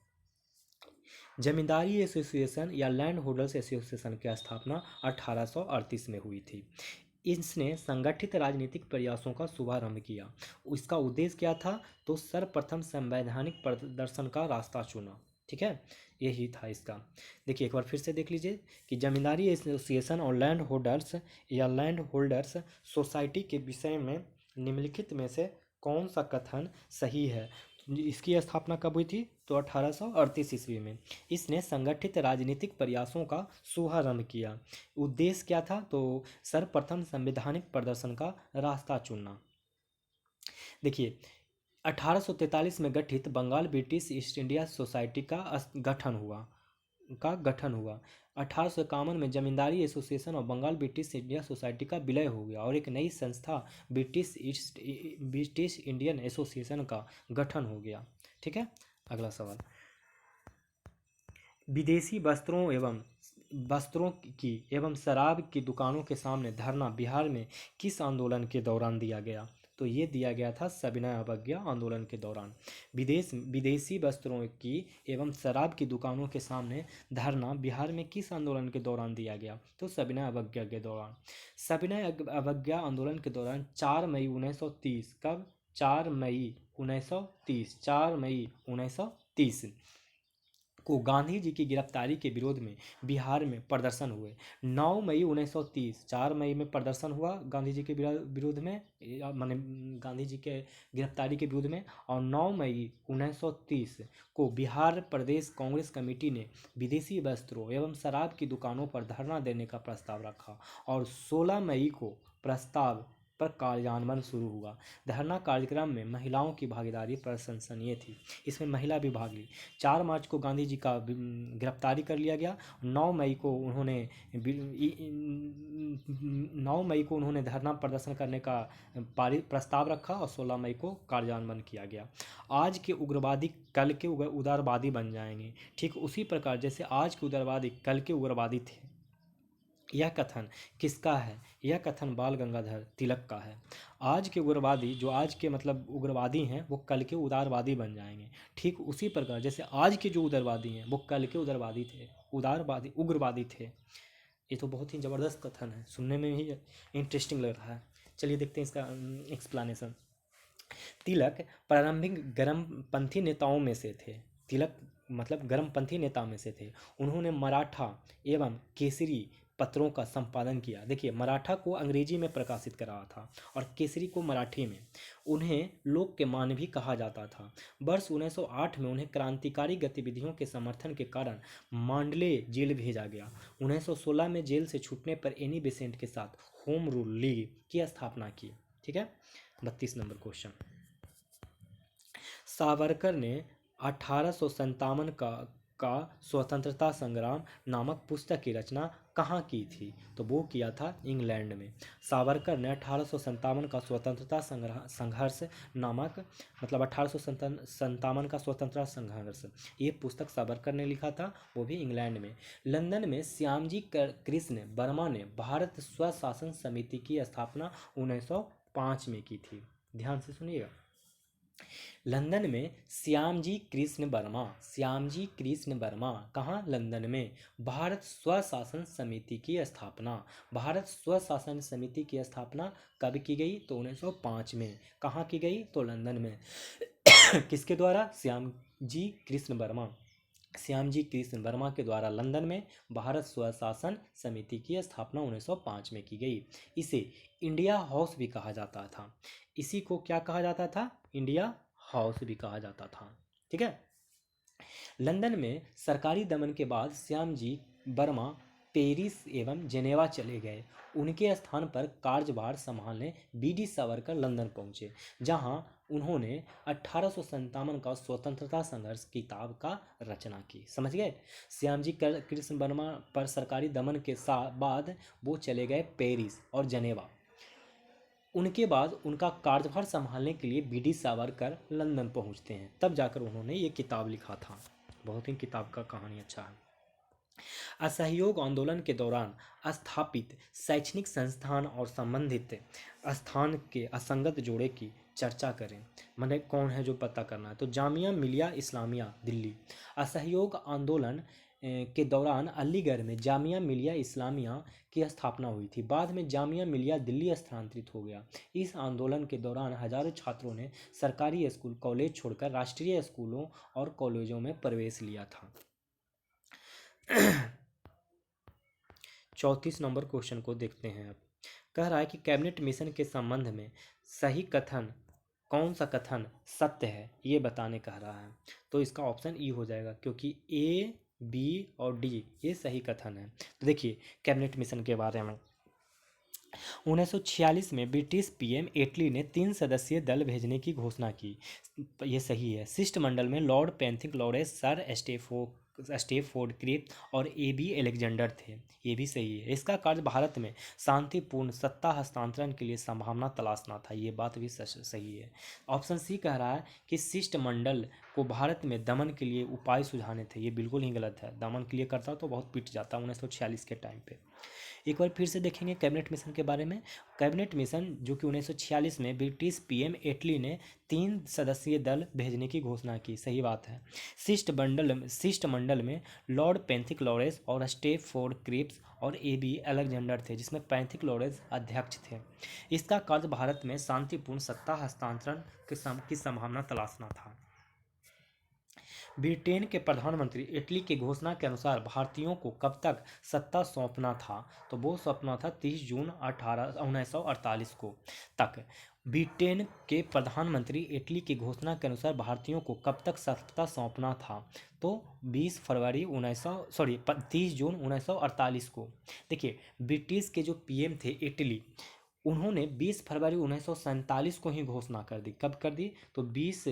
जमींदारी एसोसिएशन या लैंड होल्डर्स एसोसिएशन की स्थापना 1838 में हुई थी। इसने संगठित राजनीतिक प्रयासों का शुभारंभ किया। इसका उद्देश्य क्या था? तो सर्वप्रथम संवैधानिक प्रदर्शन का रास्ता चुना। ठीक है, यही था इसका। देखिए एक बार फिर से देख लीजिए कि जमींदारी एसोसिएशन और लैंड होल्डर्स या लैंड होल्डर्स सोसाइटी के विषय में निम्नलिखित में से कौन सा कथन सही है? इसकी स्थापना कब हुई थी? तो 1838 ईस्वी में। इसने संगठित राजनीतिक प्रयासों का शुभारंभ किया। उद्देश्य क्या था? तो सर्वप्रथम संवैधानिक प्रदर्शन का रास्ता चुनना। देखिए 1843 में गठित Bengal British East India Society का गठन हुआ। का गठन हुआ। 1851 में जमींदारी एसोसिएशन और बंगाल ब्रिटिश इंडिया सोसाइटी का विलय हो गया और एक नई संस्था ब्रिटिश इंडियन एसोसिएशन का गठन हो गया। ठीक है, अगला सवाल। विदेशी वस्त्रों की एवं शराब की दुकानों के सामने धरना बिहार में किस आंदोलन के दौरान दिया गया? तो ये दिया गया था सविनय अवज्ञा आंदोलन के दौरान। विदेशी वस्त्रों की एवं शराब की दुकानों के सामने धरना बिहार में किस आंदोलन के दौरान दिया गया? तो सविनय अवज्ञा के दौरान। सविनय अवज्ञा आंदोलन के दौरान 4 मई 1930, कब? 4 मई 1930, 4 मई 1930 को गांधी जी की गिरफ्तारी के विरोध में बिहार में प्रदर्शन हुए। 9 मई 1930, 4 मई में प्रदर्शन हुआ गांधी जी के विरोध में, माने गांधी जी के गिरफ्तारी के विरोध में, और 9 मई 1930 को बिहार प्रदेश कांग्रेस कमेटी ने विदेशी वस्त्रों एवं शराब की दुकानों पर धरना देने का प्रस्ताव रखा और 16 मई को प्रस्ताव पर कार्यान्वयन शुरू हुआ। धरना कार्यक्रम में महिलाओं की भागीदारी प्रशंसनीय थी, इसमें महिला भी भाग ली। 4 मार्च को गांधी जी का गिरफ्तारी कर लिया गया। 9 मई को उन्होंने धरना प्रदर्शन करने का प्रस्ताव रखा और 16 मई को कार्यान्वयन किया गया। आज के उग्रवादी कल के उदारवादी बन जाएंगे, ठीक उसी प्रकार जैसे आज के उदारवादी कल के उग्रवादी थे। यह कथन किसका है? यह कथन बाल गंगाधर तिलक का है। आज के उग्रवादी, जो आज के मतलब उग्रवादी हैं, वो कल के उदारवादी बन जाएंगे, ठीक उसी प्रकार जैसे आज के जो उदारवादी हैं वो कल के उग्रवादी थे। ये तो बहुत ही ज़बरदस्त कथन है, सुनने में भी इंटरेस्टिंग लग रहा है। चलिए देखते हैं इसका एक्सप्लेनेशन। तिलक प्रारंभिक गर्मपंथी नेताओं में से थे। तिलक मतलब गर्मपंथी नेता में से थे। उन्होंने मराठा एवं केसरी पत्रों का संपादन किया। देखिए, मराठा को अंग्रेजी में प्रकाशित करा था और केसरी को मराठी में। उन्हें लोक के मान भी कहा जाता था। वर्ष 1908 में उन्हें क्रांतिकारी गतिविधियों के समर्थन के कारण मांडले जेल भेजा गया। 1916 में जेल से छूटने पर एनी बेसेंट के साथ होम रूल लीग की स्थापना की। ठीक है, 32 नंबर क्वेश्चन। सावरकर ने 1857 का स्वतंत्रता संग्राम नामक पुस्तक की रचना कहाँ की थी? तो वो किया था इंग्लैंड में। सावरकर ने 1857 का स्वतंत्रता संघर्ष नामक मतलब 1857 का स्वतंत्रता संघर्ष, ये पुस्तक सावरकर ने लिखा था, वो भी इंग्लैंड में। लंदन में श्यामजी कृष्ण वर्मा ने भारत स्वशासन समिति की स्थापना 1905 में की थी। ध्यान से सुनिएगा। लंदन में श्यामजी कृष्ण वर्मा कहाँ? लंदन में। भारत स्वशासन समिति की स्थापना, भारत स्वशासन समिति की स्थापना कब की गई? तो 1905 में। कहाँ की गई? तो लंदन में। किसके द्वारा? श्यामजी कृष्ण वर्मा के द्वारा लंदन में भारत स्वशासन समिति की स्थापना 1905 में की गई। इसे इंडिया हाउस भी कहा जाता था। इसी को क्या कहा जाता था? इंडिया हाउस भी कहा जाता था। ठीक है। लंदन में सरकारी दमन के बाद श्यामजी वर्मा पेरिस एवं जेनेवा चले गए। उनके स्थान पर कार्यभार संभालने बीडी सावरकर लंदन पहुंचे, जहां उन्होंने 1857 का स्वतंत्रता संघर्ष किताब का रचना की। समझ गए? श्यामजी कृष्ण वर्मा पर सरकारी दमन के बाद वो चले गए पेरिस और जेनेवा। उनके बाद उनका कार्यभार संभालने के लिए बीडी सावरकर लंदन पहुंचते हैं, तब जाकर उन्होंने ये किताब लिखा था। बहुत ही किताब का कहानी अच्छा है। असहयोग आंदोलन के दौरान स्थापित शैक्षणिक संस्थान और संबंधित स्थान के असंगत जोड़े की चर्चा करें। मैंने कौन है जो पता करना है। तो जामिया मिलिया इस्लामिया दिल्ली। असहयोग आंदोलन के दौरान अलीगढ़ में जामिया मिलिया इस्लामिया की स्थापना हुई थी। बाद में जामिया मिलिया दिल्ली स्थानांतरित हो गया। इस आंदोलन के दौरान हजारों छात्रों ने सरकारी स्कूल कॉलेज छोड़कर राष्ट्रीय स्कूलों और कॉलेजों में प्रवेश लिया था। 34 नंबर क्वेश्चन को देखते हैं। अब कह रहा है कि कैबिनेट मिशन के संबंध में सही कथन, कौन सा कथन सत्य है, ये बताने कह रहा है। तो इसका ऑप्शन ई हो जाएगा, क्योंकि ए, बी और डी ये सही कथन है। तो देखिए कैबिनेट मिशन के बारे में 1946 में ब्रिटिश पीएम एटली ने 3 सदस्यीय दल भेजने की घोषणा की। ये सही है। शिष्टमंडल में lord Pethick, Lawrence, sir Stafford Cripps और ए.बी. अलेक्जेंडर थे। ये भी सही है। इसका कार्य भारत में शांतिपूर्ण सत्ता हस्तांतरण के लिए संभावना तलाशना था। ये बात भी सही है। ऑप्शन सी कह रहा है कि शिष्टमंडल को भारत में दमन के लिए उपाय सुझाने थे। ये बिल्कुल ही गलत है। दमन के लिए करता तो बहुत पिट जाता 1946 के टाइम पे। एक बार फिर से देखेंगे कैबिनेट मिशन के बारे में। कैबिनेट मिशन जो कि 1946 में ब्रिटिश पीएम एटली ने 3 सदस्यीय दल भेजने की घोषणा की। सही बात है। शिष्टमंडल में लॉर्ड पैंथिक लॉरेंस और स्टेफोर्ड क्रिप्स और ए.बी. अलेक्जेंडर थे, जिसमें पैंथिक लॉरेंस अध्यक्ष थे। इसका कार्य भारत में शांतिपूर्ण सत्ता हस्तांतरण की संभावना तलाशना था। ब्रिटेन के प्रधानमंत्री इटली की घोषणा के अनुसार भारतीयों को कब तक सत्ता सौंपना था, तो वो सौंपना था 30 जून 1948 को तक। ब्रिटेन के प्रधानमंत्री इटली की घोषणा के अनुसार भारतीयों को कब तक सत्ता सौंपना था, तो 30 जून 1948 को। देखिए, ब्रिटिश के जो पीएम थे इटली, उन्होंने 20 फरवरी 1947 को ही घोषणा कर दी। कब कर दी, तो 20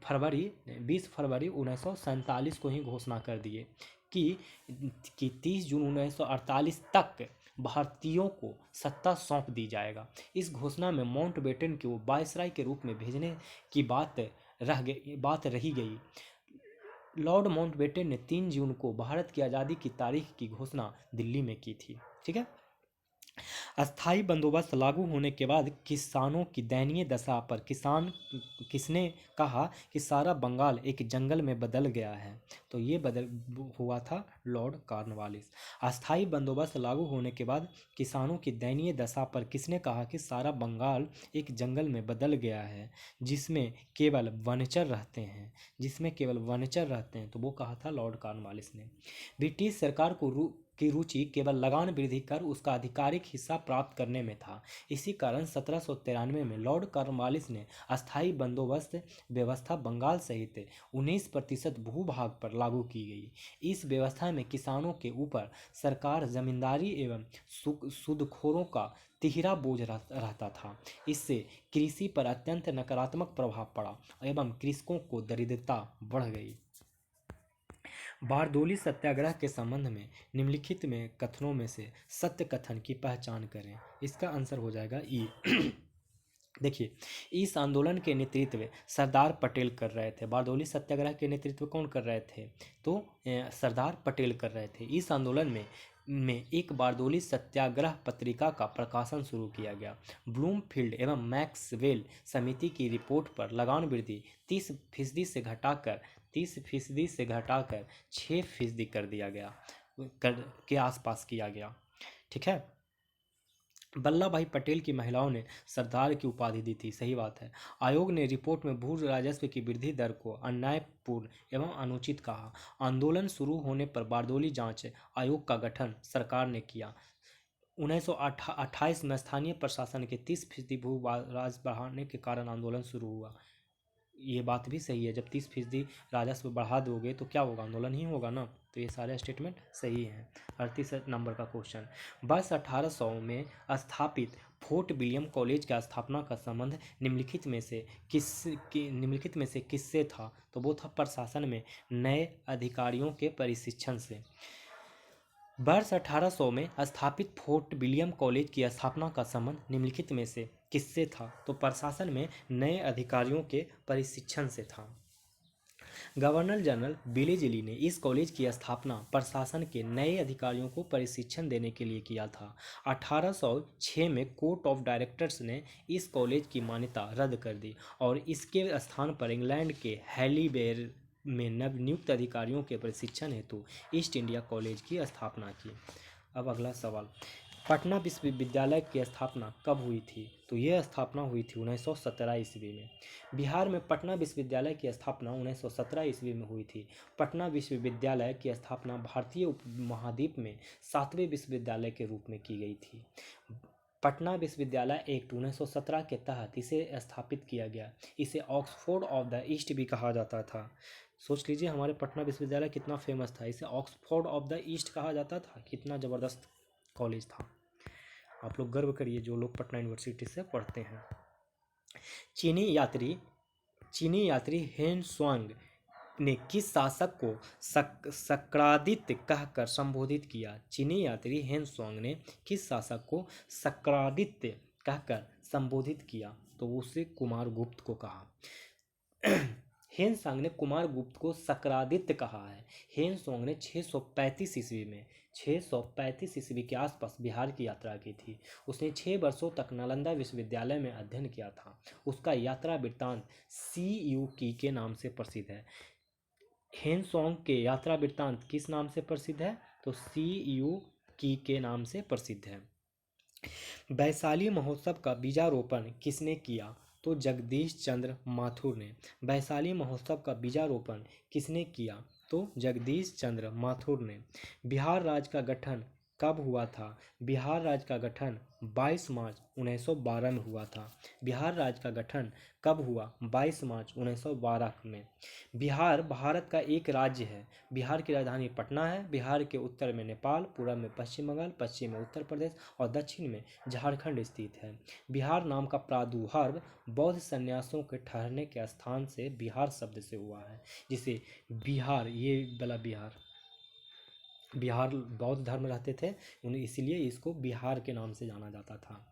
फरवरी 1947 को ही घोषणा कर दिए कि 30 जून 1948 तक भारतीयों को सत्ता सौंप दी जाएगा। इस घोषणा में माउंटबेटन को वायसराय के रूप में भेजने की बात रही गई। लॉर्ड माउंटबेटन ने 3 जून को भारत की आज़ादी की तारीख की घोषणा दिल्ली में की थी। ठीक है। अस्थाई बंदोबस्त लागू होने के बाद किसानों की दयनीय दशा पर किसने कहा कि सारा बंगाल एक जंगल में बदल गया है, तो ये हुआ था लॉर्ड कॉर्नवालिस। अस्थाई बंदोबस्त लागू होने के बाद किसानों की दयनीय दशा पर किसने कहा कि सारा बंगाल एक जंगल में बदल गया है जिसमें केवल वनचर रहते हैं, तो वो कहा था लॉर्ड कॉर्नवालिस ने। ब्रिटिश सरकार की रुचि केवल लगान वृद्धि कर उसका आधिकारिक हिस्सा प्राप्त करने में था। इसी कारण 1793 में लॉर्ड कॉर्नवालिस ने अस्थायी बंदोबस्त व्यवस्था बंगाल सहित 19% भूभाग पर लागू की गई। इस व्यवस्था में किसानों के ऊपर सरकार जमींदारी एवं सूदखोरों का तिहरा बोझ रहता था। इससे कृषि पर अत्यंत नकारात्मक प्रभाव पड़ा एवं कृषकों को दरिद्रता बढ़ गई। बारदोली सत्याग्रह के संबंध में निम्नलिखित में कथनों में से सत्य कथन की पहचान करें। इसका आंसर हो जाएगा ई। देखिए, इस आंदोलन के नेतृत्व सरदार पटेल कर रहे थे। बारदोली सत्याग्रह के नेतृत्व कौन कर रहे थे, तो सरदार पटेल कर रहे थे। इस आंदोलन में एक बारदोली सत्याग्रह पत्रिका का प्रकाशन शुरू किया गया। ब्लूमफील्ड एवं मैक्सवेल समिति की रिपोर्ट पर लगान वृद्धि 30% से घटाकर 6% कर दिया गया के आसपास किया गया। ठीक है। वल्लभ भाई पटेल की महिलाओं ने सरदार की उपाधि दी थी। सही बात है। आयोग ने रिपोर्ट में भू राजस्व की वृद्धि दर को अन्यायपूर्ण एवं अनुचित कहा। आंदोलन शुरू होने पर बारदोली जांच आयोग का गठन सरकार ने किया। 1928 में स्थानीय प्रशासन के 30% भू राजस्व बढ़ाने के कारण आंदोलन शुरू हुआ। ये बात भी सही है। जब 30% राजस्व बढ़ा दोगे तो क्या होगा, आंदोलन ही होगा ना। तो ये सारे स्टेटमेंट सही हैं। 38 नंबर का क्वेश्चन, वर्ष 1800 में स्थापित फोर्ट विलियम कॉलेज की स्थापना का संबंध निम्नलिखित में से किससे था, तो वो था प्रशासन में नए अधिकारियों के प्रशिक्षण से। वर्ष 1800 में स्थापित फोर्ट विलियम कॉलेज की स्थापना का संबंध निम्नलिखित में से किससे था, तो प्रशासन में नए अधिकारियों के प्रशिक्षण से था। गवर्नर जनरल विलेजली ने इस कॉलेज की स्थापना प्रशासन के नए अधिकारियों को प्रशिक्षण देने के लिए किया था। 1806 में कोर्ट ऑफ डायरेक्टर्स ने इस कॉलेज की मान्यता रद्द कर दी और इसके स्थान पर इंग्लैंड के हैलीबेर में नवनियुक्त अधिकारियों के प्रशिक्षण हेतु ईस्ट इंडिया कॉलेज की स्थापना की। अब अगला सवाल, पटना विश्वविद्यालय की स्थापना कब हुई थी, तो ये स्थापना हुई थी 1917 ईस्वी में। बिहार में पटना विश्वविद्यालय की स्थापना 1917 ईस्वी में हुई थी। पटना विश्वविद्यालय की स्थापना भारतीय उपमहाद्वीप में 7वें विश्वविद्यालय के रूप में की गई थी। पटना विश्वविद्यालय एक्ट 1917 के तहत इसे स्थापित किया गया। इसे ऑक्सफोर्ड ऑफ द ईस्ट भी कहा जाता था। सोच लीजिए हमारे पटना विश्वविद्यालय कितना फेमस था, इसे ऑक्सफोर्ड ऑफ द ईस्ट कहा जाता था। कितना ज़बरदस्त कॉलेज था। आप लोग गर्व करिए जो लोग पटना यूनिवर्सिटी से पढ़ते हैं। चीनी यात्री हेन स्वांग ने किस शासक को सक्रादित्य कहकर संबोधित किया? चीनी यात्री हेनसोंग ने किस शासक को सक्रादित्य कहकर संबोधित किया? तो उसे कुमारगुप्त को कहा। हेनसांग ने कुमारगुप्त को सक्रादित्य कहा है। हेनसोंग ने 635 ईस्वी के आसपास बिहार की यात्रा की थी। उसने 6 वर्षों तक नालंदा विश्वविद्यालय में अध्ययन किया था। उसका यात्रा वृत्तांत सी यू की के नाम से प्रसिद्ध है। हेनसोंग के यात्रा वृत्तांत किस नाम से प्रसिद्ध है? तो सी यू की के नाम से प्रसिद्ध है। वैशाली महोत्सव का बीजारोपण किसने किया? तो जगदीश चंद्र माथुर ने। वैशाली महोत्सव का बीजारोपण किसने किया? तो जगदीश चंद्र माथुर ने। बिहार राज्य का गठन कब हुआ था? बिहार राज्य का गठन 22 मार्च 1912 में हुआ था। बिहार राज्य का गठन कब हुआ? 22 मार्च 1912 में। बिहार भारत का एक राज्य है। बिहार की राजधानी पटना है। बिहार के उत्तर में नेपाल, पूर्व में पश्चिम बंगाल, पश्चिम में उत्तर प्रदेश और दक्षिण में झारखंड स्थित है। बिहार नाम का प्रादुर्भाव बौद्ध सन्यासियों के ठहरने के स्थान से बिहार शब्द से हुआ है। जिसे बिहार, ये वाला बिहार बौद्ध धर्म रहते थे उन्हें, इसीलिए इसको बिहार के नाम से जाना जाता था।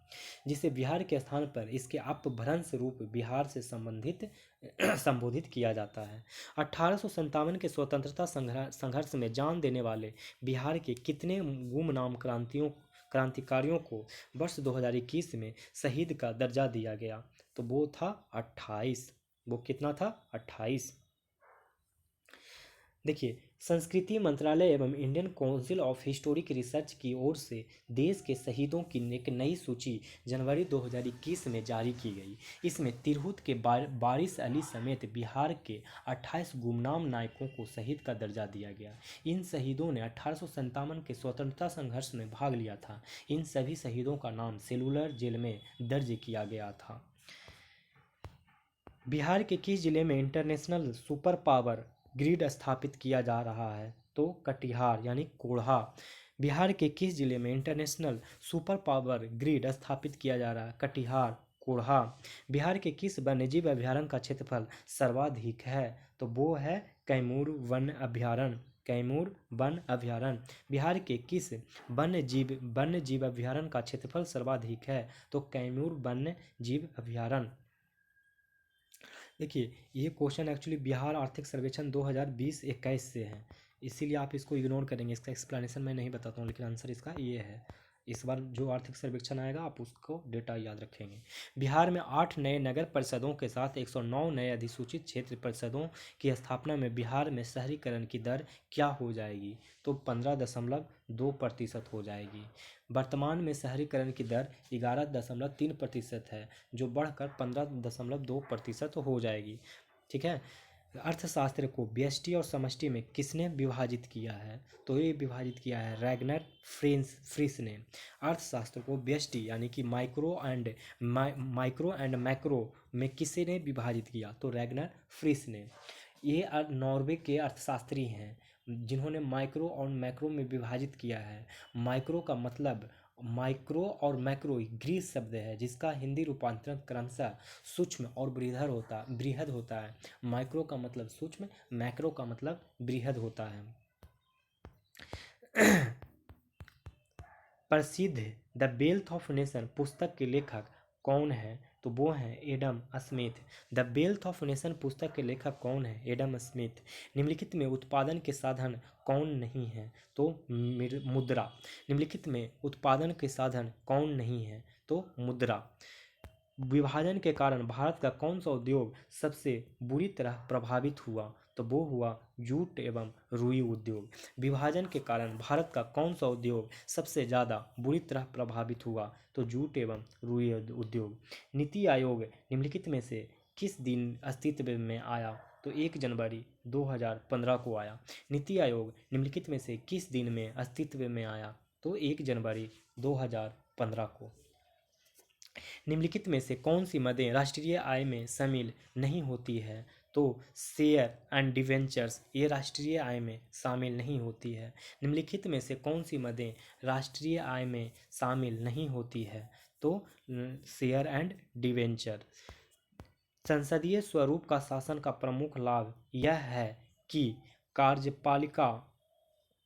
जिसे बिहार के स्थान पर इसके अपभ्रंश रूप बिहार से संबोधित किया जाता है। 1857 के स्वतंत्रता संघर्ष में जान देने वाले बिहार के कितने गुमनाम क्रांतिकारियों को वर्ष 2021 में शहीद का दर्जा दिया गया? तो वो था 28। वो कितना था? 28। देखिए, संस्कृति मंत्रालय एवं Indian council of historic research की ओर से देश के शहीदों की एक नई सूची जनवरी 2021 में जारी की गई। इसमें तिरहुत के बारिश अली समेत बिहार के 28 गुमनाम नायकों को शहीद का दर्जा दिया गया। इन शहीदों ने 1857 के स्वतंत्रता संघर्ष में भाग लिया था। इन सभी शहीदों का नाम सेलुलर जेल में दर्ज किया गया था। बिहार के किस जिले में इंटरनेशनल सुपर पावर ग्रिड स्थापित किया जा रहा है? तो कटिहार यानी कोढ़ा। बिहार के किस जिले में इंटरनेशनल सुपर पावर ग्रिड स्थापित किया जा रहा है? कटिहार, कोढ़ा। बिहार के किस वन्यजीव अभयारण्य का क्षेत्रफल सर्वाधिक है? तो वो है कैमूर वन अभयारण्य। कैमूर वन अभयारण्य। बिहार के किस वन्यजीव अभयारण्य का क्षेत्रफल सर्वाधिक है? तो कैमूर वन्य जीव अभयारण्य। देखिए, ये क्वेश्चन एक्चुअली बिहार आर्थिक सर्वेक्षण 2020-21 से है, इसीलिए आप इसको इग्नोर करेंगे। इसका एक्सप्लेनेशन मैं नहीं बताता हूँ, लेकिन आंसर इसका ये है। इस बार जो आर्थिक सर्वेक्षण आएगा आप उसको डेटा याद रखेंगे। बिहार में 8 नए नगर परिषदों के साथ 109 नए अधिसूचित क्षेत्र परिषदों की स्थापना में बिहार में शहरीकरण की दर क्या हो जाएगी? तो 15.2% हो जाएगी। वर्तमान में शहरीकरण की दर 11.3% है, जो बढ़कर 15.2% हो जाएगी। ठीक है। अर्थशास्त्र को व्यष्टि और समष्टि में किसने विभाजित किया है? तो ये विभाजित किया है रैगनर फ्रिस ने। अर्थशास्त्र को व्यष्टि यानी कि माइक्रो एंड मैक्रो में किसी ने विभाजित किया? तो रैगनर फ्रिस ने। ये नॉर्वे के अर्थशास्त्री हैं जिन्होंने माइक्रो और मैक्रो में विभाजित किया है। माइक्रो और मैक्रो ग्रीक शब्द है जिसका हिंदी रूपांतरण क्रमशः सूक्ष्म और बृहद होता है। माइक्रो का मतलब सूक्ष्म, मैक्रो का मतलब बृहद होता है। प्रसिद्ध द वेल्थ ऑफ नेशन पुस्तक के लेखक कौन है? तो वो हैं Adam Smith. The wealth of nation पुस्तक के लेखक कौन है? Adam Smith. निम्नलिखित में उत्पादन के साधन कौन नहीं है? तो मुद्रा। निम्नलिखित में उत्पादन के साधन कौन नहीं है? तो मुद्रा। विभाजन के कारण भारत का कौन सा उद्योग सबसे बुरी तरह प्रभावित हुआ? तो वो हुआ जूट एवं रुई उद्योग। विभाजन के कारण भारत का कौन सा उद्योग सबसे ज़्यादा बुरी तरह प्रभावित हुआ? तो जूट एवं रुई उद्योग। नीति आयोग निम्नलिखित में से किस दिन अस्तित्व में आया? तो 1 जनवरी 2015 को आया। नीति आयोग निम्नलिखित में से किस दिन में अस्तित्व में आया? तो 1 जनवरी 2015 को। निम्नलिखित में से कौन सी मदें राष्ट्रीय आय में शामिल नहीं होती है? तो शेयर एंड डिवेंचर्स ये राष्ट्रीय आय में शामिल नहीं होती है। निम्नलिखित में से कौन सी मदें राष्ट्रीय आय में शामिल नहीं होती है? तो शेयर एंड डिवेंचर। संसदीय स्वरूप का शासन का प्रमुख लाभ यह है कि कार्यपालिका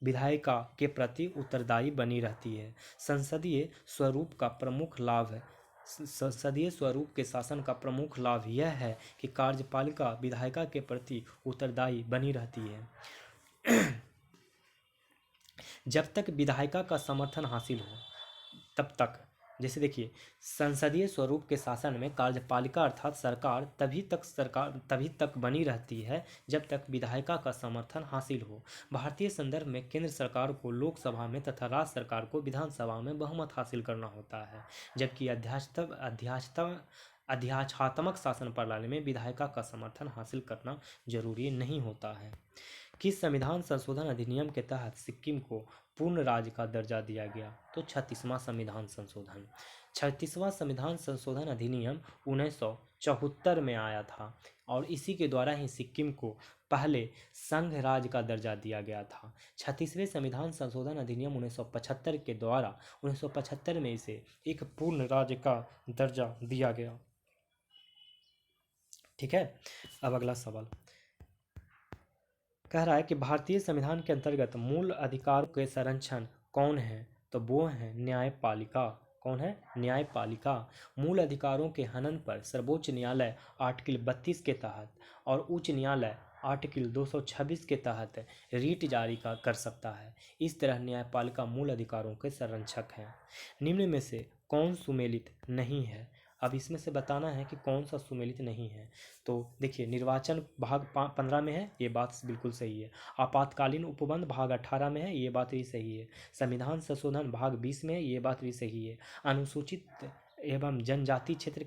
विधायिका के प्रति उत्तरदायी बनी रहती है। संसदीय स्वरूप का प्रमुख लाभ है संसदीय स्वरूप के शासन का प्रमुख लाभ यह है कि कार्यपालिका विधायिका के प्रति उत्तरदायी बनी रहती है। जब तक विधायिका का समर्थन हासिल हो तब तक, जैसे देखिए, संसदीय स्वरूप के शासन में कार्यपालिका अर्थात सरकार तभी तक बनी रहती है जब तक विधायिका का समर्थन हासिल हो। भारतीय संदर्भ में केंद्र सरकार को लोकसभा में तथा राज्य सरकार को विधानसभा में बहुमत हासिल करना होता है, जबकि अध्यादेशात्मक शासन प्रणाली में विधायिका का समर्थन हासिल करना जरूरी नहीं होता है। किस संविधान संशोधन अधिनियम के तहत सिक्किम को पूर्ण राज्य का दर्जा दिया गया? तो 36वां संविधान संशोधन। 36वां संविधान संशोधन अधिनियम 1974 में आया था और इसी के द्वारा ही सिक्किम को पहले संघ राज्य का दर्जा दिया गया था। 36वें संविधान संशोधन अधिनियम 1975 के द्वारा 1975 में इसे एक पूर्ण राज्य का दर्जा दिया गया। ठीक है, अब अगला सवाल कह रहा है कि भारतीय संविधान के अंतर्गत मूल अधिकारों के संरक्षण कौन है? तो वो है न्यायपालिका। कौन है? न्यायपालिका। मूल अधिकारों के हनन पर सर्वोच्च न्यायालय आर्टिकल 32 के तहत और उच्च न्यायालय आर्टिकल 226 के तहत रीट जारी कर सकता है। इस तरह न्यायपालिका मूल अधिकारों के संरक्षक है। निम्न में से कौन सुमेलित नहीं है? अब इसमें से बताना है कि कौन सा सुमेलित नहीं है। तो देखिए, निर्वाचन भाग 15 में है, ये बात बिल्कुल सही है। आपातकालीन उपबंध भाग 18 में है, ये बात भी सही है। संविधान संशोधन भाग 20 में है, ये बात भी सही है। अनुसूचित एवं जनजाति क्षेत्र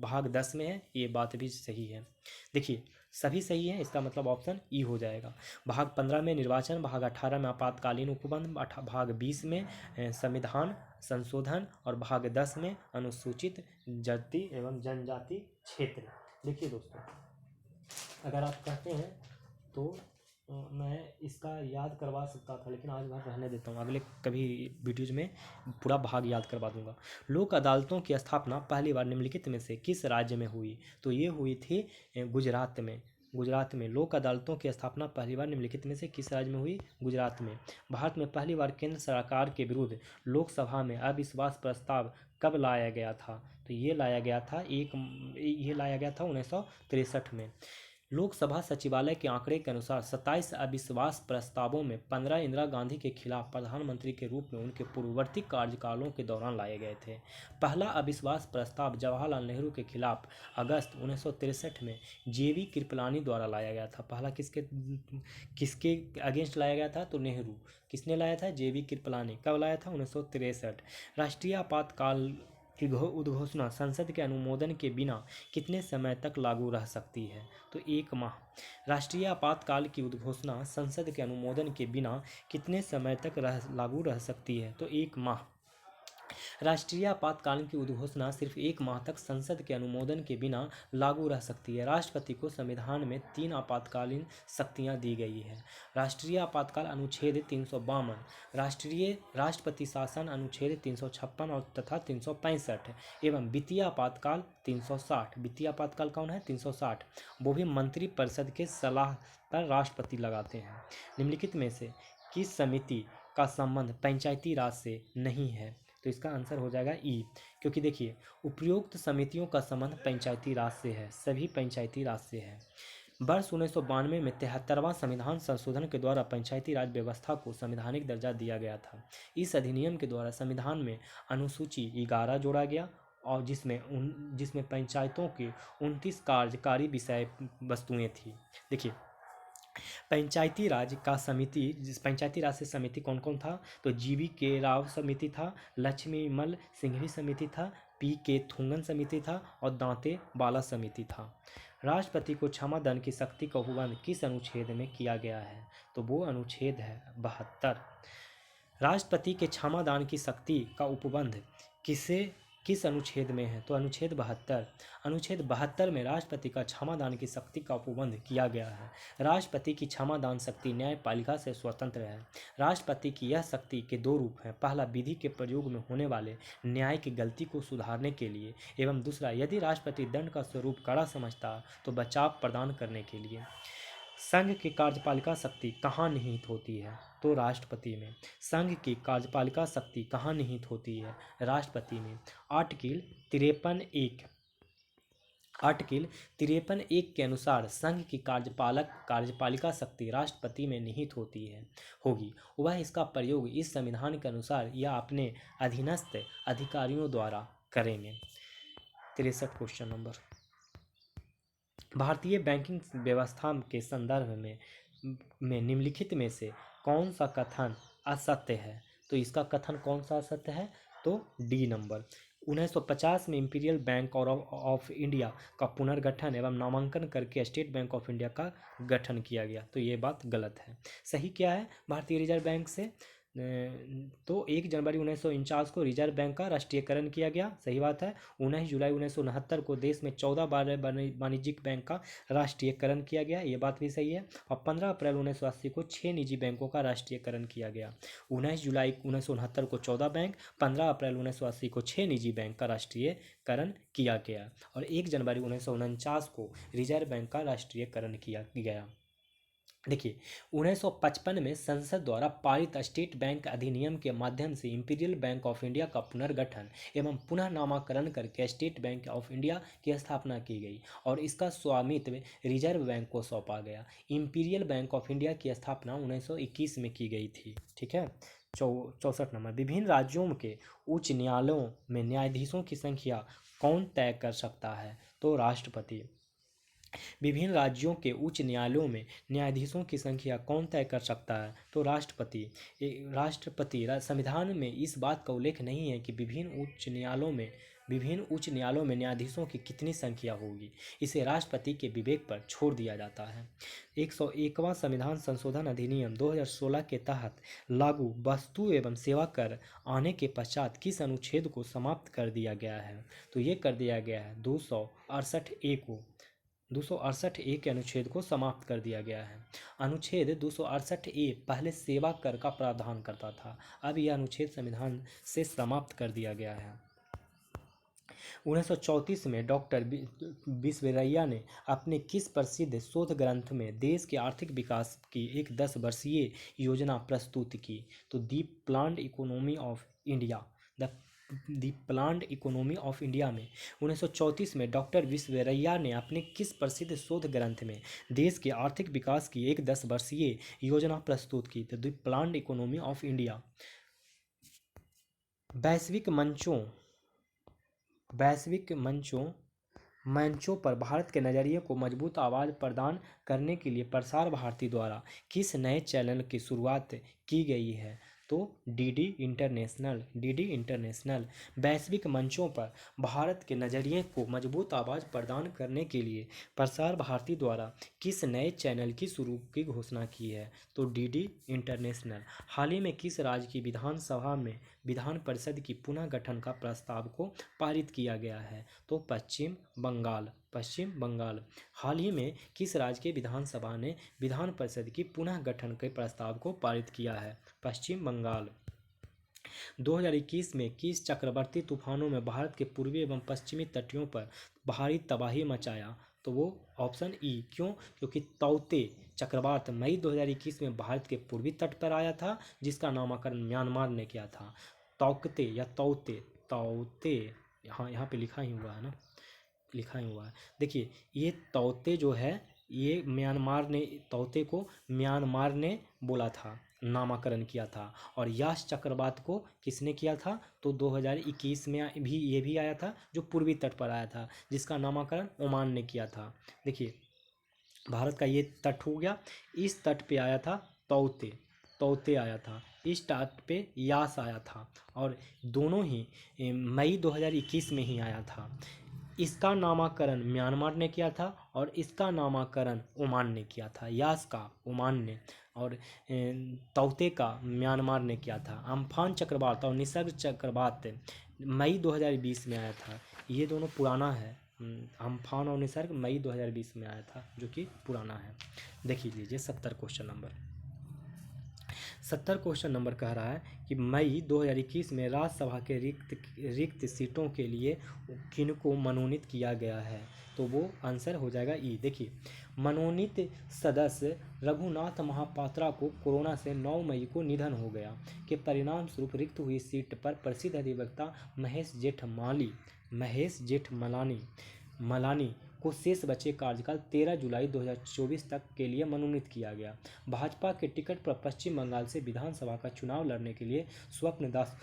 भाग 10 में है, ये बात भी सही है। देखिए, सभी सही है, इसका मतलब ऑप्शन ई हो जाएगा। भाग 15 में निर्वाचन, भाग 18 में आपातकालीन उपबंध, भाग 20 में संविधान संशोधन और भाग 10 में अनुसूचित जाति एवं जनजाति क्षेत्र। देखिए दोस्तों, अगर आप कहते हैं तो मैं इसका याद करवा सकता था, लेकिन आज भर रहने देता हूँ, अगले कभी वीडियोज में पूरा भाग याद करवा दूंगा। लोक अदालतों की स्थापना पहली बार निम्नलिखित में से किस राज्य में हुई? तो ये हुई थी गुजरात में। गुजरात में लोक अदालतों की स्थापना पहली बार निम्नलिखित में से किस राज्य में हुई? गुजरात में। भारत में पहली बार केंद्र सरकार के विरुद्ध लोकसभा में अविश्वास प्रस्ताव कब लाया गया था? तो ये लाया गया था 1963 में। लोकसभा सचिवालय के आंकड़े के अनुसार 27 अविश्वास प्रस्तावों में 15 इंदिरा गांधी के खिलाफ प्रधानमंत्री के रूप में उनके पूर्ववर्ती कार्यकालों के दौरान लाए गए थे। पहला अविश्वास प्रस्ताव जवाहरलाल नेहरू के खिलाफ अगस्त 1963 में जेवी कृपलानी द्वारा लाया गया था। पहला किसके अगेंस्ट लाया गया था? तो नेहरू। किसने लाया था? जेवी कृपलानी। कब लाया था? 1963। राष्ट्रीय आपातकाल की उद्घोषणा संसद के अनुमोदन के बिना कितने समय तक लागू रह सकती है? तो 1 माह। राष्ट्रीय आपातकाल की उद्घोषणा संसद के अनुमोदन के बिना कितने समय तक लागू रह सकती है? तो 1 माह। राष्ट्रीय आपातकाल की उद्घोषणा सिर्फ 1 माह तक संसद के अनुमोदन के बिना लागू रह सकती है। राष्ट्रपति को संविधान में 3 आपातकालीन शक्तियां दी गई है। राष्ट्रीय आपातकाल अनुच्छेद 352, राष्ट्रपति शासन अनुच्छेद 356 और तथा 365 एवं वित्तीय आपातकाल 360। वित्तीय आपातकाल कौन है? 360। वो भी मंत्रिपरिषद के सलाह पर राष्ट्रपति लगाते हैं। निम्नलिखित में से किस समिति का संबंध पंचायती राज से नहीं है? तो इसका आंसर हो जाएगा ई, क्योंकि देखिए, उपयुक्त समितियों का संबंध पंचायती राज से है, सभी पंचायती राज से है। वर्ष 1992 में 73वां संविधान संशोधन के द्वारा पंचायती राज व्यवस्था को संवैधानिक दर्जा दिया गया था। इस अधिनियम के द्वारा संविधान में अनुसूची 11 जोड़ा गया और जिसमें पंचायतों के 29 कार्यकारी विषय वस्तुएं थी। देखिए, पंचायती राज से समिति कौन कौन था? तो जीवी के राव समिति था, लक्ष्मीमल सिंघवी समिति था, पी के थुंगन समिति था और दांते बाला समिति था। राष्ट्रपति को क्षमा दान की शक्ति का उपबंध किस अनुच्छेद में किया गया है? तो वो अनुच्छेद है 72। राष्ट्रपति के क्षमा दान की शक्ति का उपबंध किस अनुच्छेद में है? तो अनुच्छेद 72। अनुच्छेद 72 में राष्ट्रपति का क्षमा दान की शक्ति का उपबंध किया गया है। राष्ट्रपति की क्षमा दान शक्ति न्यायपालिका से स्वतंत्र है। राष्ट्रपति की यह शक्ति के 2 रूप हैं। पहला, विधि के प्रयोग में होने वाले न्याय की गलती को सुधारने के लिए, एवं दूसरा, यदि राष्ट्रपति दंड का स्वरूप कड़ा समझता तो बचाव प्रदान करने के लिए। संघ की कार्यपालिका शक्ति कहाँ निहित होती है? तो राष्ट्रपति में। संघ की कार्यपालिका शक्ति कहाँ निहित होती है? राष्ट्रपति में। आर्टिकल 53(1) आर्टिकल 53(1) के अनुसार संघ की कार्यपालिका शक्ति राष्ट्रपति में निहित होती है होगी। वह इसका प्रयोग इस संविधान के अनुसार या अपने अधीनस्थ अधिकारियों द्वारा करेंगे। 63 क्वेश्चन नंबर। भारतीय बैंकिंग व्यवस्था के संदर्भ में निम्नलिखित में से कौन सा कथन असत्य है? तो इसका कथन कौन सा असत्य है? तो डी नंबर। 1950 में इंपीरियल बैंक ऑफ इंडिया का पुनर्गठन एवं नामांकन करके स्टेट बैंक ऑफ इंडिया का गठन किया गया। तो ये बात गलत है। सही क्या है भारतीय रिजर्व बैंक से? तो 1 जनवरी 1949 को रिजर्व बैंक का राष्ट्रीयकरण किया गया। सही बात है। 19 जुलाई 1969 को देश में 14 बड़े वाणिज्यिक बैंक का राष्ट्रीयकरण किया गया। ये बात भी सही है। और 15 अप्रैल 1980 को 6 निजी बैंकों का राष्ट्रीयकरण किया गया। 19 जुलाई 1969 को 14 बैंक, 15 अप्रैल 1980 को 6 निजी बैंक का राष्ट्रीयकरण किया गया और 1 जनवरी 1949 को रिजर्व बैंक का राष्ट्रीयकरण किया गया। देखिए 1955 में संसद द्वारा पारित स्टेट बैंक अधिनियम के माध्यम से इंपीरियल बैंक ऑफ इंडिया का पुनर्गठन एवं पुनः नामकरण करके स्टेट बैंक ऑफ इंडिया की स्थापना की गई और इसका स्वामित्व रिजर्व बैंक को सौंपा गया। इंपीरियल बैंक ऑफ इंडिया की स्थापना 1921 में की गई थी। ठीक है। 64 नंबर। विभिन्न राज्यों के उच्च न्यायालयों में न्यायाधीशों की संख्या कौन तय कर सकता है? तो राष्ट्रपति। विभिन्न राज्यों के उच्च न्यायालयों में न्यायाधीशों की संख्या कौन तय कर सकता है? तो राष्ट्रपति। संविधान में इस बात का उल्लेख नहीं है कि विभिन्न उच्च न्यायालयों में न्यायाधीशों की कितनी संख्या होगी। इसे राष्ट्रपति के विवेक पर छोड़ दिया जाता है। 101वां संविधान संशोधन अधिनियम 2016 के तहत लागू वस्तु एवं सेवा कर आने के पश्चात किस अनुच्छेद को समाप्त कर दिया गया है? तो ये कर दिया गया है 268A को। 268A के अनुच्छेद को समाप्त कर दिया गया है। अनुच्छेद 268A पहले सेवा कर का प्रावधान करता था, अब यह अनुच्छेद संविधान से समाप्त कर दिया गया है। 1934 में डॉक्टर विश्वेश्वरैया ने अपने किस प्रसिद्ध शोध ग्रंथ में देश के आर्थिक विकास की एक 10 वर्षीय योजना प्रस्तुत की? तो the planned economy of India. The planned economy of India में 1934 में डॉक्टर विश्वेश्वरैया ने अपने किस प्रसिद्ध शोध ग्रंथ में देश के आर्थिक विकास की एक 10 वर्षीय योजना प्रस्तुत की? तो the planned economy of India. वैश्विक मंचों पर भारत के नज़रिए को मजबूत आवाज़ प्रदान करने के लिए प्रसार भारती द्वारा किस नए चैनल की शुरुआत की गई है? तो डीडी इंटरनेशनल। वैश्विक मंचों पर भारत के नज़रिए को मजबूत आवाज़ प्रदान करने के लिए प्रसार भारती द्वारा किस नए चैनल की शुरू की घोषणा की है? तो डीडी इंटरनेशनल। हाल ही में किस राज्य की विधानसभा में विधान परिषद की पुनः गठन का प्रस्ताव को पारित किया गया है? तो पश्चिम बंगाल। हाल ही में किस राज्य के विधानसभा ने विधान परिषद की पुनः गठन के प्रस्ताव को पारित किया है? पश्चिम बंगाल। 2021 में किस चक्रवाती तूफानों में भारत के पूर्वी एवं पश्चिमी तटों पर भारी तबाही मचाया? तो वो ऑप्शन ई। क्यों? क्योंकि तौते चक्रवात मई 2021 में भारत के पूर्वी तट पर आया था, जिसका नामकरण म्यांमार ने किया था। तौते या तौते यहाँ पे लिखा ही हुआ है ना, लिखा ही हुआ है। देखिए ये तौते जो है ये तौते को म्यांमार ने बोला था, नामकरण किया था। और यास चक्रवात को किसने किया था? तो 2021 में भी ये भी आया था, जो पूर्वी तट पर आया था, जिसका नामकरण ओमान ने किया था। देखिए भारत का ये तट हो गया, इस तट पे आया था तौते आया था, इस तट पे यास आया था, और दोनों ही मई 2021 में ही आया था। इसका नामकरण म्यांमार ने किया था और इसका नामकरण ओमान ने किया था। यास का ओमान ने और तौते का म्यांमार ने किया था। अम्फान चक्रवात और निसर्ग चक्रवात मई 2020 में आया था। ये दोनों पुराना है। अम्फान और निसर्ग मई 2020 में आया था, जो कि पुराना है। देख लीजिए 70 क्वेश्चन नंबर। 70 क्वेश्चन नंबर कह रहा है कि मई 2021 में राज्यसभा के रिक्त सीटों के लिए किनको मनोनीत किया गया है, तो वो आंसर हो जाएगा ई। देखिए, मनोनीत सदस्य रघुनाथ महापात्रा को कोरोना से 9 मई को निधन हो गया के परिणाम स्वरूप रिक्त हुई सीट पर प्रसिद्ध अधिवक्ता महेश जेठमलानी को शेष बचे कार्यकाल 13 जुलाई 2024 तक के लिए मनोनीत किया गया। भाजपा के टिकट पर पश्चिम बंगाल से विधानसभा का चुनाव लड़ने के लिए स्वप्न दास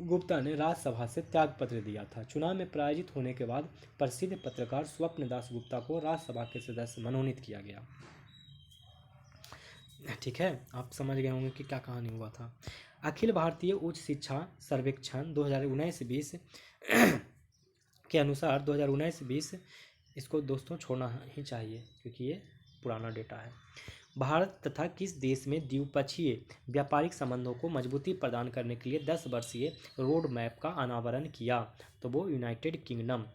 गुप्ता ने राज्यसभा से त्यागपत्र दिया था। चुनाव में पराजित होने के बाद प्रसिद्ध पत्रकार स्वप्न दास गुप्ता को राज्यसभा के सदस्य मनोनीत किया गया। ठीक है, आप समझ गए होंगे कि क्या कहानी हुआ था। अखिल भारतीय उच्च शिक्षा सर्वेक्षण 2019-20 के अनुसार 2019-20, इसको दोस्तों छोड़ना ही चाहिए क्योंकि ये पुराना डेटा है। भारत तथा किस देश में द्विपक्षीय व्यापारिक संबंधों को मजबूती प्रदान करने के लिए 10 वर्षीय रोड मैप का अनावरण किया, तो वो यूनाइटेड किंगडम।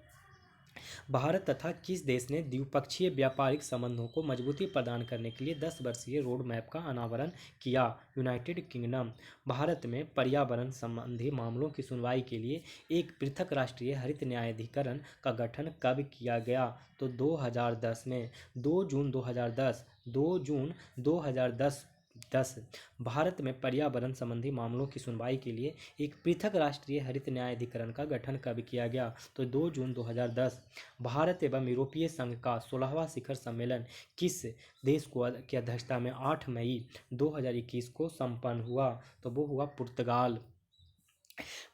भारत तथा किस देश ने द्विपक्षीय व्यापारिक संबंधों को मजबूती प्रदान करने के लिए 10 वर्षीय रोड मैप का अनावरण किया, यूनाइटेड किंगडम। भारत में पर्यावरण संबंधी मामलों की सुनवाई के लिए एक पृथक राष्ट्रीय हरित न्यायाधिकरण का गठन कब किया गया, तो 2010 में, 2 जून 2010। भारत में पर्यावरण संबंधी मामलों की सुनवाई के लिए एक पृथक राष्ट्रीय हरित न्यायाधिकरण का गठन कब किया गया, तो 2 जून 2010। भारत एवं यूरोपीय संघ का 16वां शिखर सम्मेलन किस देश की अध्यक्षता में 8 मई 2021 को संपन्न हुआ, तो वो हुआ पुर्तगाल।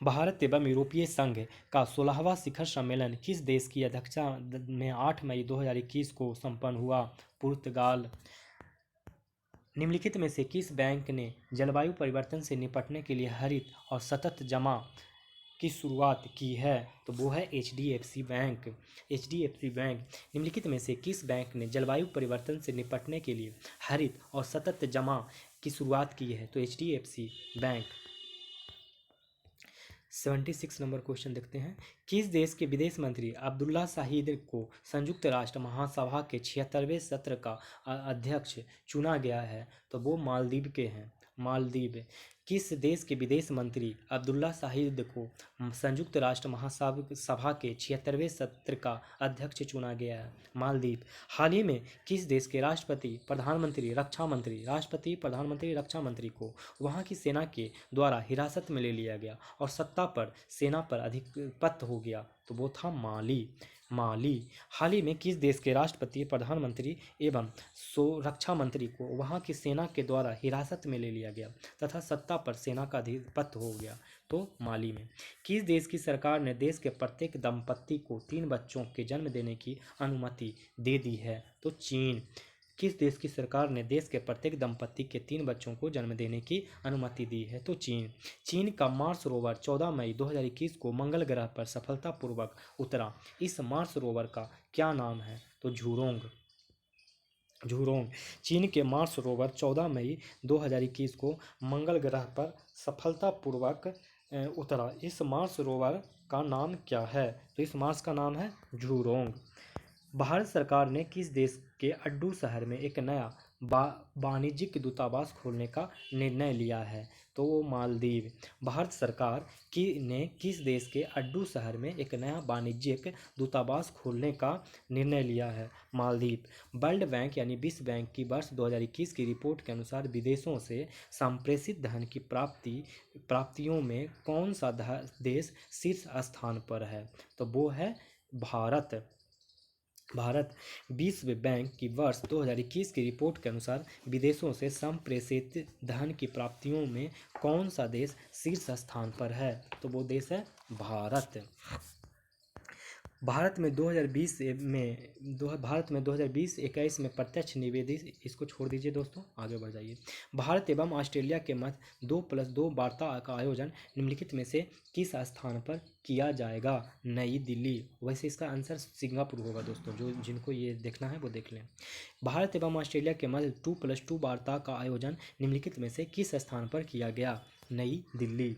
भारत एवं यूरोपीय संघ का 16वां शिखर सम्मेलन किस देश की अध्यक्षता में 8 मई 2021 को संपन्न हुआ, पुर्तगाल। निम्नलिखित में से किस बैंक ने जलवायु परिवर्तन से निपटने के लिए हरित और सतत जमा की शुरुआत की है, तो वो है HDFC बैंक। निम्नलिखित में से किस बैंक ने जलवायु परिवर्तन से निपटने के लिए हरित और सतत जमा की शुरुआत की है, तो HDFC बैंक। 76 नंबर क्वेश्चन देखते हैं। किस देश के विदेश मंत्री अब्दुल्ला शाहिद को संयुक्त राष्ट्र महासभा के 76वें सत्र का अध्यक्ष चुना गया है, तो वो मालदीव के हैं, मालदीव। किस देश के विदेश मंत्री अब्दुल्ला शाहिद को संयुक्त राष्ट्र महासभा के 76वें सत्र का अध्यक्ष चुना गया है, मालदीव। हाल ही में किस देश के राष्ट्रपति प्रधानमंत्री रक्षा मंत्री को वहां की सेना के द्वारा हिरासत में ले लिया गया और सत्ता पर सेना पर अधिपत्य हो गया, तो वो था माली। हाल ही में किस देश के राष्ट्रपति प्रधानमंत्री एवं रक्षा मंत्री को वहां की सेना के द्वारा हिरासत में ले लिया गया तथा सत्ता पर सेना का अधिपत्य हो गया, तो माली में। किस देश की सरकार ने देश के प्रत्येक दंपत्ति को 3 बच्चों के जन्म देने की अनुमति दे दी है, तो चीन। किस देश की सरकार ने देश के प्रत्येक दंपत्ति के 3 बच्चों को जन्म देने की अनुमति दी है, तो चीन का मार्स रोवर 14 मई 2021 को मंगल ग्रह पर सफलतापूर्वक उतरा। इस मार्स रोवर का क्या नाम है, तो झुरोंग। चीन के मार्स रोवर 14 मई 2021 को मंगल ग्रह पर सफलतापूर्वक उतरा। इस मार्स रोवर का नाम क्या है, तो इस मार्स का नाम है झुरोंग। भारत सरकार ने किस देश के अड्डू शहर में एक नया वाणिज्यिक दूतावास खोलने का निर्णय लिया है, तो वो मालदीव। भारत सरकार ने किस देश के अड्डू शहर में एक नया वाणिज्यिक दूतावास खोलने का निर्णय लिया है, मालदीव। वर्ल्ड बैंक यानी विश्व बैंक की वर्ष 2021 की रिपोर्ट के अनुसार विदेशों से संप्रेषित धन की प्राप्तियों में कौन सा देश शीर्ष स्थान पर है, तो वो है भारत। विश्व बैंक की वर्ष 2021 की रिपोर्ट के अनुसार विदेशों से संप्रेषित धन की प्राप्तियों में कौन सा देश शीर्ष स्थान पर है, तो वो देश है भारत। भारत में 2020-21 में प्रत्यक्ष निवेश, इसको छोड़ दीजिए दोस्तों, आगे बढ़ जाइए। भारत एवं ऑस्ट्रेलिया के मध्य 2+2 वार्ता का आयोजन निम्नलिखित में से किस स्थान पर किया जाएगा, नई दिल्ली। वैसे इसका आंसर सिंगापुर होगा दोस्तों, जिनको ये देखना है वो देख लें। भारत एवं ऑस्ट्रेलिया के मध्य 2+2 वार्ता का आयोजन निम्नलिखित में से किस स्थान पर किया गया, नई दिल्ली।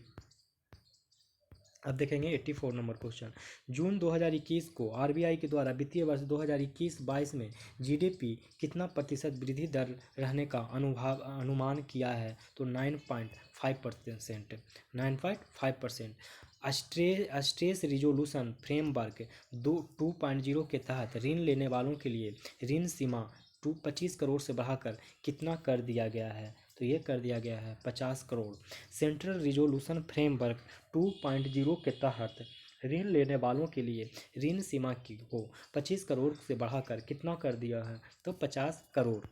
अब देखेंगे 84 नंबर क्वेश्चन। जून 2021 को आरबीआई के द्वारा वित्तीय वर्ष 2021-22 में जीडीपी कितना प्रतिशत वृद्धि दर रहने का अनुमान किया है? तो 9.5%। 9.5%। स्ट्रेस रिजोल्यूशन फ्रेमवर्क 2.0 के तहत ऋण लेने वालों के लिए ऋण सीमा 25 करोड़ से बढ़ाकर कितना कर दिया गया है? तो ये कर दिया गया है 50 करोड़। सेंट्रल रिजोल्यूशन फ्रेमवर्क 2.0 के तहत ऋण लेने वालों के लिए ऋण सीमा को 25 करोड़ से बढ़ाकर कितना कर दिया है? तो 50 करोड़।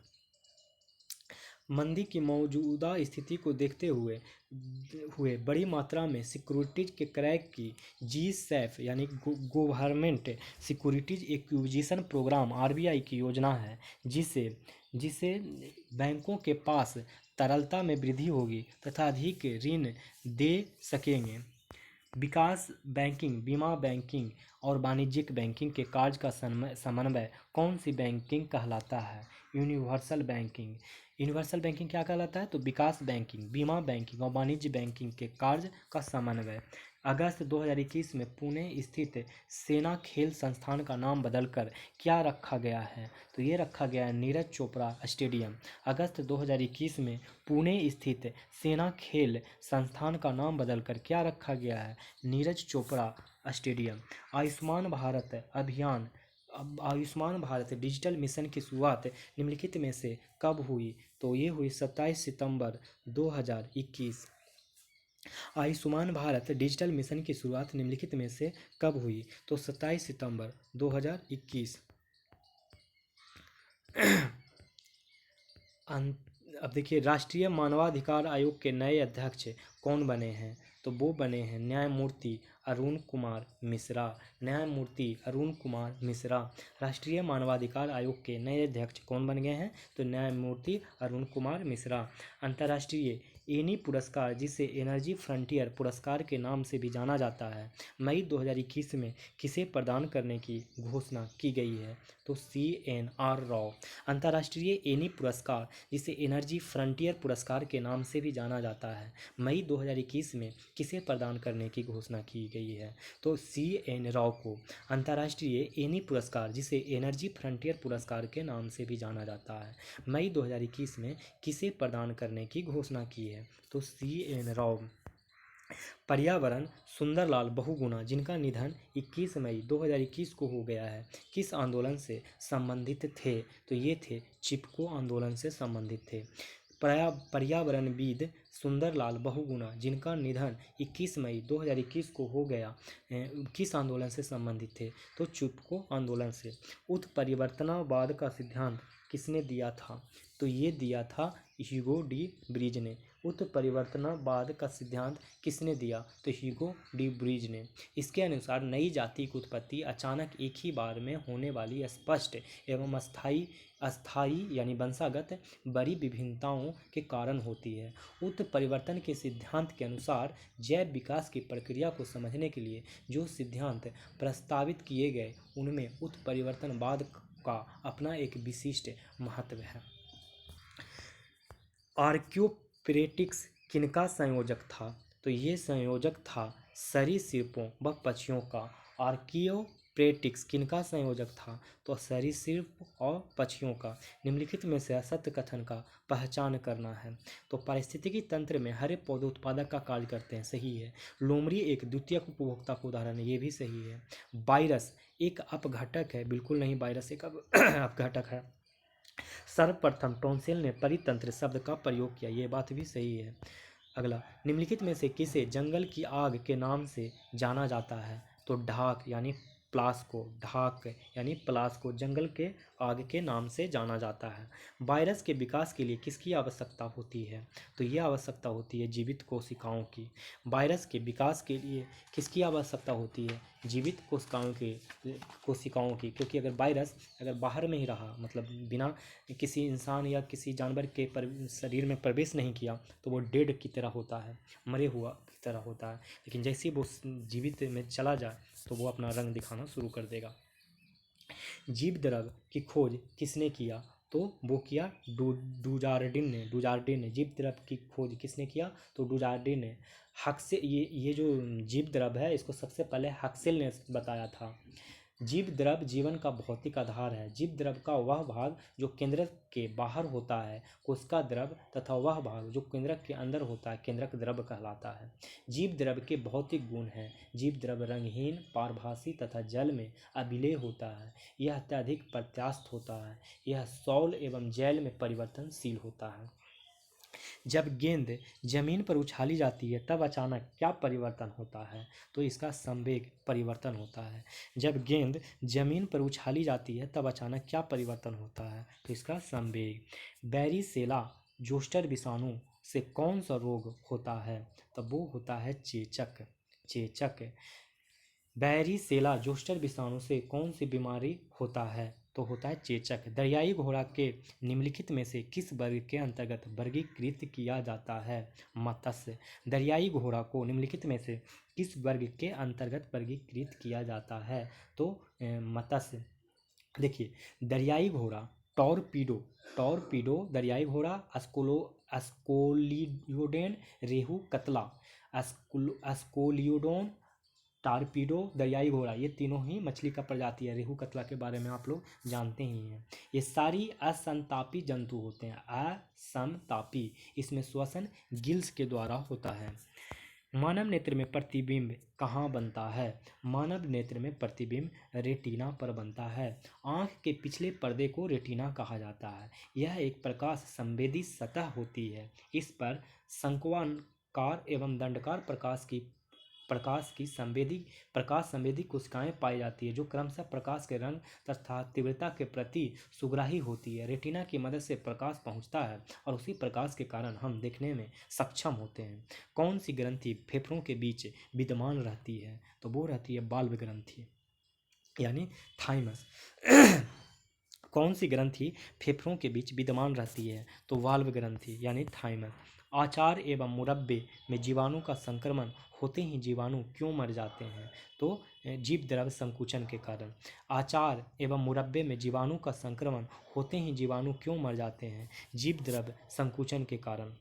मंदी की मौजूदा स्थिति को देखते हुए बड़ी मात्रा में सिक्योरिटीज के क्रय की जी-सैफ यानी government securities acquisition programme RBI की योजना है, जिसे बैंकों के पास तरलता में वृद्धि होगी तथा अधिक ऋण दे सकेंगे। विकास बैंकिंग, बीमा बैंकिंग और वाणिज्यिक बैंकिंग के कार्य का समन्वय कौन सी बैंकिंग कहलाता है? Universal banking. यूनिवर्सल बैंकिंग क्या कहलाता है? तो विकास बैंकिंग, बीमा बैंकिंग और वाणिज्य बैंकिंग के कार्य का समन्वय। अगस्त 2021 में पुणे स्थित सेना खेल संस्थान का नाम बदलकर क्या रखा गया है? तो ये रखा गया है नीरज चोपड़ा स्टेडियम। अगस्त 2021 में पुणे स्थित सेना खेल संस्थान का नाम बदलकर क्या रखा गया है? नीरज चोपड़ा स्टेडियम। आयुष्मान भारत अभियान, अब आयुष्मान भारत डिजिटल मिशन की शुरुआत निम्नलिखित में से कब हुई? तो ये हुई 27 सितंबर 2021। आयुष्मान भारत डिजिटल मिशन की शुरुआत निम्नलिखित में से कब हुई? तो 27 सितंबर 2021। अब देखिए, राष्ट्रीय मानवाधिकार आयोग के नए अध्यक्ष कौन बने हैं? तो वो बने हैं न्यायमूर्ति अरुण कुमार मिश्रा। न्यायमूर्ति अरुण कुमार मिश्रा। राष्ट्रीय मानवाधिकार आयोग के नए अध्यक्ष कौन बन गए हैं? तो न्यायमूर्ति अरुण कुमार मिश्रा। अंतर्राष्ट्रीय एनी पुरस्कार, जिसे एनर्जी फ्रंटियर पुरस्कार के नाम से भी जाना जाता है, मई 2021 में किसे प्रदान करने की घोषणा की गई है? तो CNR राव। अंतर्राष्ट्रीय एनी पुरस्कार, जिसे एनर्जी फ्रंटियर पुरस्कार के नाम से भी जाना जाता है, मई 2021 में किसे प्रदान करने की घोषणा की गई है? तो CN राव को अंतर्राष्ट्रीय एनी पुरस्कार, जिसे एनर्जी फ्रंटियर पुरस्कार के नाम से भी जाना जाता है, मई 2021 में किसे प्रदान करने की घोषणा की है? तो CN राव। पर्यावरण सुंदरलाल बहुगुणा, जिनका निधन 21 मई 2021 को हो गया है, किस आंदोलन से संबंधित थे? तो ये थे चिपको आंदोलन से संबंधित थे। पर्यावरणविद सुंदरलाल बहुगुणा, जिनका निधन 21 मई 2021 को हो गया, किस आंदोलन से संबंधित थे? तो चिपको आंदोलन से। उत्परिवर्तनवाद का सिद्धांत किसने दिया था? तो ये दिया था ह्यूगो डी ब्रीज ने। उत्परिवर्तनवाद का सिद्धांत किसने दिया? तो ह्यूगो डी ब्रीज ने। इसके अनुसार नई जाति की उत्पत्ति अचानक एक ही बार में होने वाली स्पष्ट एवं अस्थायी यानी वंशागत बड़ी विभिन्नताओं के कारण होती है। उत्परिवर्तन के सिद्धांत के अनुसार जैव विकास की प्रक्रिया को समझने के लिए जो सिद्धांत प्रस्तावित किए गए, उनमें उत्परिवर्तनवाद का अपना एक विशिष्ट महत्व है। आर्कियोप्टेरिक्स किनका संयोजक था? तो ये संयोजक था सरीसृपों व पक्षियों का। आर्कियोप्टेरिक्स किनका संयोजक था? तो सरीसृप और पक्षियों का। निम्नलिखित में से असत्य कथन का पहचान करना है। तो पारिस्थितिकी तंत्र में हरे पौधे उत्पादक का कार्य करते हैं, सही है। लोमड़ी एक द्वितीयक उपभोक्ता का उदाहरण है, ये भी सही है। वायरस एक अपघटक है, बिल्कुल नहीं, वायरस एक अपघटक है। सर्वप्रथम टॉन्सेल ने परितंत्र शब्द का प्रयोग किया, ये बात भी सही है। अगला, निम्नलिखित में से किसे जंगल की आग के नाम से जाना जाता है? तो ढाक यानी प्लास्को जंगल के आग के नाम से जाना जाता है। वायरस के विकास के लिए किसकी आवश्यकता होती है? तो ये आवश्यकता होती है जीवित कोशिकाओं की। वायरस के विकास के लिए किसकी आवश्यकता होती है? जीवित कोशिकाओं की, क्योंकि अगर वायरस बाहर में ही रहा, मतलब बिना किसी इंसान या किसी जानवर के शरीर में प्रवेश नहीं किया, तो वो डेड की तरह होता है, मरे हुआ की तरह होता है। लेकिन जैसे ही वो जीवित में चला जाए तो वो अपना रंग दिखाना शुरू कर देगा। जीव द्रव की खोज किसने किया? तो वो किया डुजार्डिन ने जीव द्रव की खोज किसने किया? तो डुजार्डिन ने। हक्से ये जो जीव द्रव है इसको सबसे पहले हक्सेल ने बताया था। जीव द्रव जीवन का भौतिक आधार है। जीव द्रव का वह भाग जो केंद्रक के बाहर होता है कोशिका द्रव तथा वह भाग जो केंद्रक के अंदर होता है केंद्रक द्रव कहलाता है। जीव द्रव के भौतिक गुण हैं। जीव द्रव रंगहीन, पारभासी तथा जल में अभिलेय होता है। यह अत्यधिक प्रत्यास्थ होता है। यह सौल एवं जैल में परिवर्तनशील होता है। जब गेंद जमीन पर उछाली जाती है तब अचानक क्या परिवर्तन होता है? तो इसका संवेग परिवर्तन होता है। जब गेंद जमीन पर उछाली जाती है तब अचानक क्या परिवर्तन होता है? तो इसका संवेग। बैरीसेला जोस्टर विषाणु से कौन सा रोग होता है? तब वो होता है चेचक। चेचक। बैरीसेला जोस्टर विषाणु से कौन सी बीमारी होता है? तो होता है चेचक। दरियाई घोड़ा के निम्नलिखित में से किस वर्ग के अंतर्गत वर्गीकृत किया जाता है? मत्स्य। दरियाई घोड़ा को निम्नलिखित में से किस वर्ग के अंतर्गत वर्गीकृत किया जाता है? तो मत्स्य। देखिए, दरियाई घोड़ा टॉरपीडो टॉरपीडो दरियाई घोड़ा, अस्कोलियोडेन रेहू कतला, अस्कोलियोडोन, टारपीडो, दरियाई घोड़ा, ये तीनों ही मछली का प्रजाति है। रेहू कतला के बारे में आप लोग जानते ही हैं। ये सारी असंतापी जंतु होते हैं। असमतापी। इसमें श्वसन गिल्स के द्वारा होता है। मानव नेत्र में प्रतिबिंब कहाँ बनता है? मानव नेत्र में प्रतिबिंब रेटिना पर बनता है। आँख के पिछले पर्दे को रेटिना कहा जाता है। यह एक प्रकाश संवेदी सतह होती है। इस पर शंक्वाकार एवं दंडकार प्रकाश संवेदी कोशिकाएं पाई जाती है जो क्रमशः प्रकाश के रंग तथा तीव्रता के प्रति सुग्राही होती है। रेटिना की मदद से प्रकाश पहुंचता है और उसी प्रकाश के कारण हम देखने में सक्षम होते हैं। कौन सी ग्रंथि फेफड़ों के बीच विद्यमान रहती है? तो वो रहती है बाल्ब ग्रंथि यानी थाइमस। कौन सी ग्रंथि फेफड़ों के बीच विद्यमान रहती है? तो वाल्व ग्रंथि यानी थाइमस। आचार एवं मुरब्बे में जीवाणु का संक्रमण होते ही जीवाणु क्यों मर जाते हैं? तो जीव द्रव संकुचन के कारण। आचार एवं मुरब्बे में जीवाणु का संक्रमण होते ही जीवाणु क्यों मर जाते हैं? जीव द्रव संकुचन के कारण।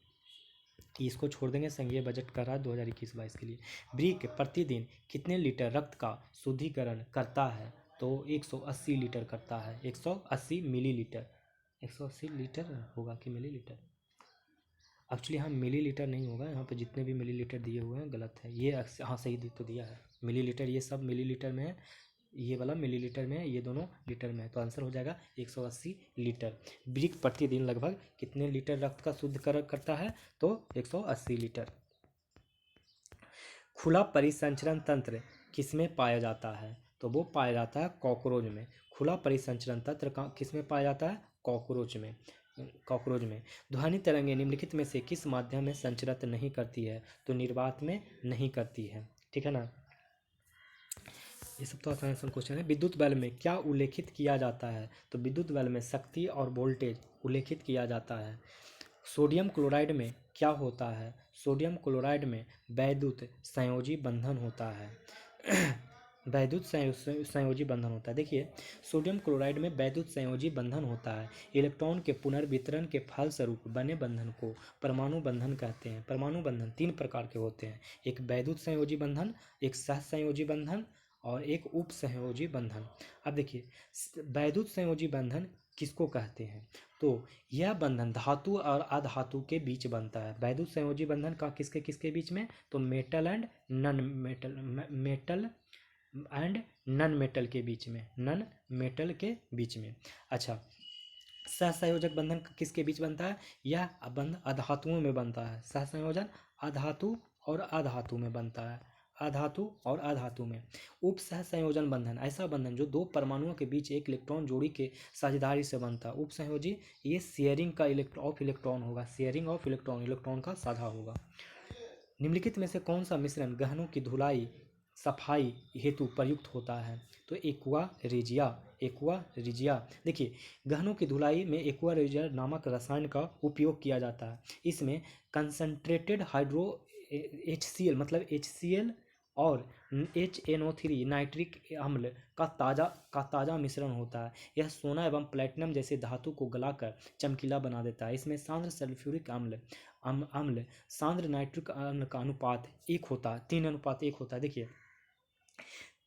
इसको छोड़ देंगे, संघीय बजट कर रहा है 2021-22 के लिए। ब्रिक प्रतिदिन कितने लीटर रक्त का शुद्धिकरण करता है? तो 180 लीटर करता है। 180 मिलीलीटर। 180 लीटर होगा कि मिलीलीटर? एक्चुअली यहाँ मिलीलीटर नहीं होगा, यहाँ पे जितने भी मिलीलीटर दिए हुए हैं गलत है। ये हाँ सही तो दिया है मिलीलीटर, ये सब मिलीलीटर में है, ये वाला मिलीलीटर में है, ये दोनों लीटर में है। तो आंसर हो जाएगा 180 लीटर। ब्रिक प्रतिदिन लगभग कितने लीटर रक्त का शुद्धिकरण करता है? तो 180 लीटर। खुला परिसंचरण तंत्र किसमें पाया जाता है? तो वो पाया जाता है कॉकरोच में। खुला परिसंचरण तंत्र किसमें पाया जाता है? कॉकरोच में। ध्वनि तरंगें निम्नलिखित में से किस माध्यम में संचरित नहीं करती है? तो निर्वात में नहीं करती है। ठीक है ना, ये सब तो आसान क्वेश्चन है। विद्युत बल्ब में क्या उल्लेखित किया जाता है? तो विद्युत बल्ब में शक्ति और वोल्टेज उल्लेखित किया जाता है। सोडियम क्लोराइड में क्या होता है? सोडियम क्लोराइड में वैद्युत संयोजी बंधन होता है। वैद्युत संयोजी बंधन होता है। देखिए, सोडियम क्लोराइड में वैद्युत संयोजी बंधन होता है। इलेक्ट्रॉन के पुनर्वितरण के फलस्वरूप बने बंधन को परमाणु बंधन कहते हैं। परमाणु बंधन 3 प्रकार के होते हैं, एक वैद्युत संयोजी बंधन, एक सहसंयोजी बंधन और एक उप संयोजी बंधन। अब देखिए, वैद्युत संयोजी बंधन किसको कहते हैं? तो यह बंधन धातु और अधातु के बीच बनता है। वैद्युत संयोजी बंधन का किसके किसके बीच में? तो मेटल एंड नॉन मेटल के बीच में, नॉन मेटल के बीच में। अच्छा, सहसंयोजक बंधन किसके बीच बनता है? यह बंधन अधातुओं में बनता है। सहसंयोजन अधातु और अधातु में बनता है, अधातु और अधातु में। उप सहसंयोजन बंधन ऐसा बंधन जो दो परमाणुओं के बीच एक इलेक्ट्रॉन जोड़ी के साझेदारी से बनता है। उप संयोजी ये शेयरिंग का इलेक्ट्रॉन होगा, शेयरिंग ऑफ इलेक्ट्रॉन का साझा होगा। निम्नलिखित में से कौन सा मिश्रण गहनों की धुलाई सफाई हेतु प्रयुक्त होता है? तो एक्वा रिजिया। देखिए, गहनों की धुलाई में एक्वा रिजिया नामक रसायन का उपयोग किया जाता है। इसमें कंसंट्रेटेड हाइड्रो HCl मतलब HCl और HNO3 नाइट्रिक अम्ल का ताज़ा मिश्रण होता है। यह सोना एवं प्लेटिनम जैसे धातु को गलाकर चमकीला बना देता है। इसमें सांद्र सल्फ्यूरिक अम्ल सांद्र नाइट्रिक अम्ल का अनुपात 1 होता है, 3:1 होता है। देखिए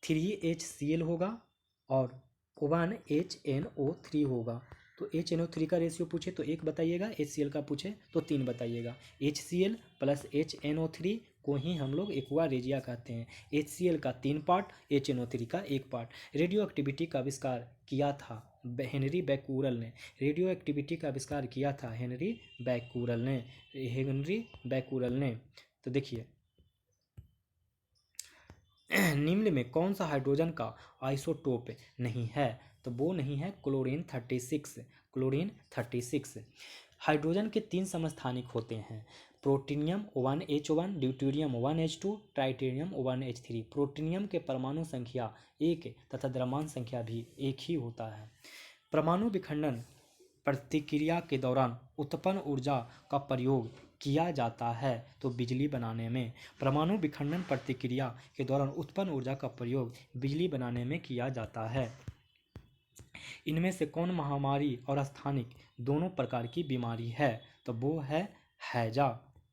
3HCl होगा और 1HNO3 होगा। तो HNO3 का रेशियो पूछे तो 1 बताइएगा, HCl का पूछे तो 3 बताइएगा। HCl प्लस HNO3 को ही हम लोग एक्वा रेजिया कहते हैं। HCl का 3 पार्ट, HNO3 का 1 पार्ट। रेडियो एक्टिविटी का आविष्कार किया था हेनरी बैक्यूरेल ने। रेडियो एक्टिविटी का आविष्कार किया था हेनरी बैक्यूरेल ने। तो देखिए निम्न में कौन सा हाइड्रोजन का आइसोटोप नहीं है? तो वो नहीं है क्लोरीन 36। हाइड्रोजन के 3 समस्थानिक होते हैं, प्रोटीनियम 1H1, ड्यूटेरियम 1H2, ट्राइटेरियम 1H3। प्रोटीनियम के परमाणु संख्या 1 तथा द्रव्यमान संख्या भी 1 ही होता है। परमाणु विखंडन प्रतिक्रिया के दौरान उत्पन्न ऊर्जा का प्रयोग किया जाता है तो बिजली बनाने में। परमाणु विखंडन प्रतिक्रिया के दौरान उत्पन्न ऊर्जा का प्रयोग बिजली बनाने में किया जाता है। इनमें से कौन महामारी और स्थानिक दोनों प्रकार की बीमारी है? तो वो है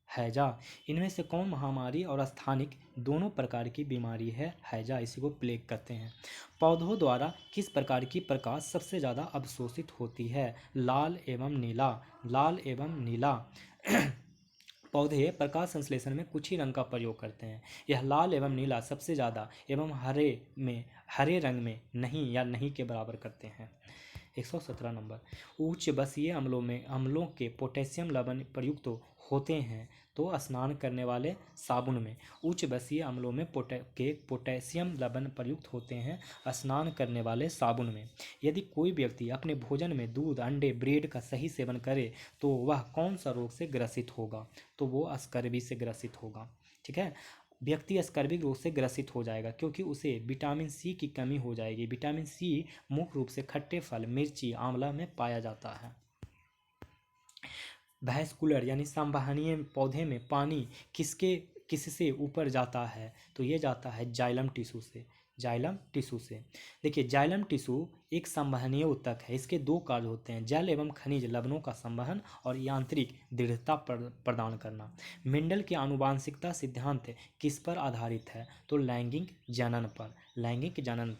हैजा। इनमें से कौन महामारी और स्थानिक दोनों प्रकार की बीमारी है? हैजा। इसी को प्लेग कहते हैं। पौधों द्वारा किस प्रकार की प्रकाश सबसे ज़्यादा अवशोषित होती है? लाल एवं नीला। पौधे प्रकाश संश्लेषण में कुछ ही रंग का प्रयोग करते हैं। यह लाल एवं नीला सबसे ज़्यादा एवं हरे रंग में नहीं के बराबर करते हैं। 117 नंबर, उच्च बसीय अम्लों के पोटेशियम लवण प्रयुक्त होते हैं तो स्नान करने वाले साबुन में। उच्च बसीय अम्लों में पोटेशियम लवण प्रयुक्त होते हैं स्नान करने वाले साबुन में। यदि कोई व्यक्ति अपने भोजन में दूध, अंडे, ब्रेड का सही सेवन करे तो वह कौन सा रोग से ग्रसित होगा? तो वो स्कर्वी से ग्रसित होगा। ठीक है, व्यक्ति स्कर्विक रोग से ग्रसित हो जाएगा क्योंकि उसे विटामिन सी की कमी हो जाएगी। विटामिन सी मुख्य रूप से खट्टे फल, मिर्ची, आंवला में पाया जाता है। वैस्कुलर यानी संवहनीय पौधे में पानी किससे ऊपर जाता है? तो ये जाता है जाइलम टिश्यू से। देखिए जाइलम टिश्यू एक संवहनीय ऊतक है। इसके 2 कार्य होते हैं, जल एवं खनिज लवणों का संवहन और यांत्रिक दृढ़ता प्रदान करना। मेंडल के आनुवांशिकता सिद्धांत किस पर आधारित है? तो लैंगिक जनन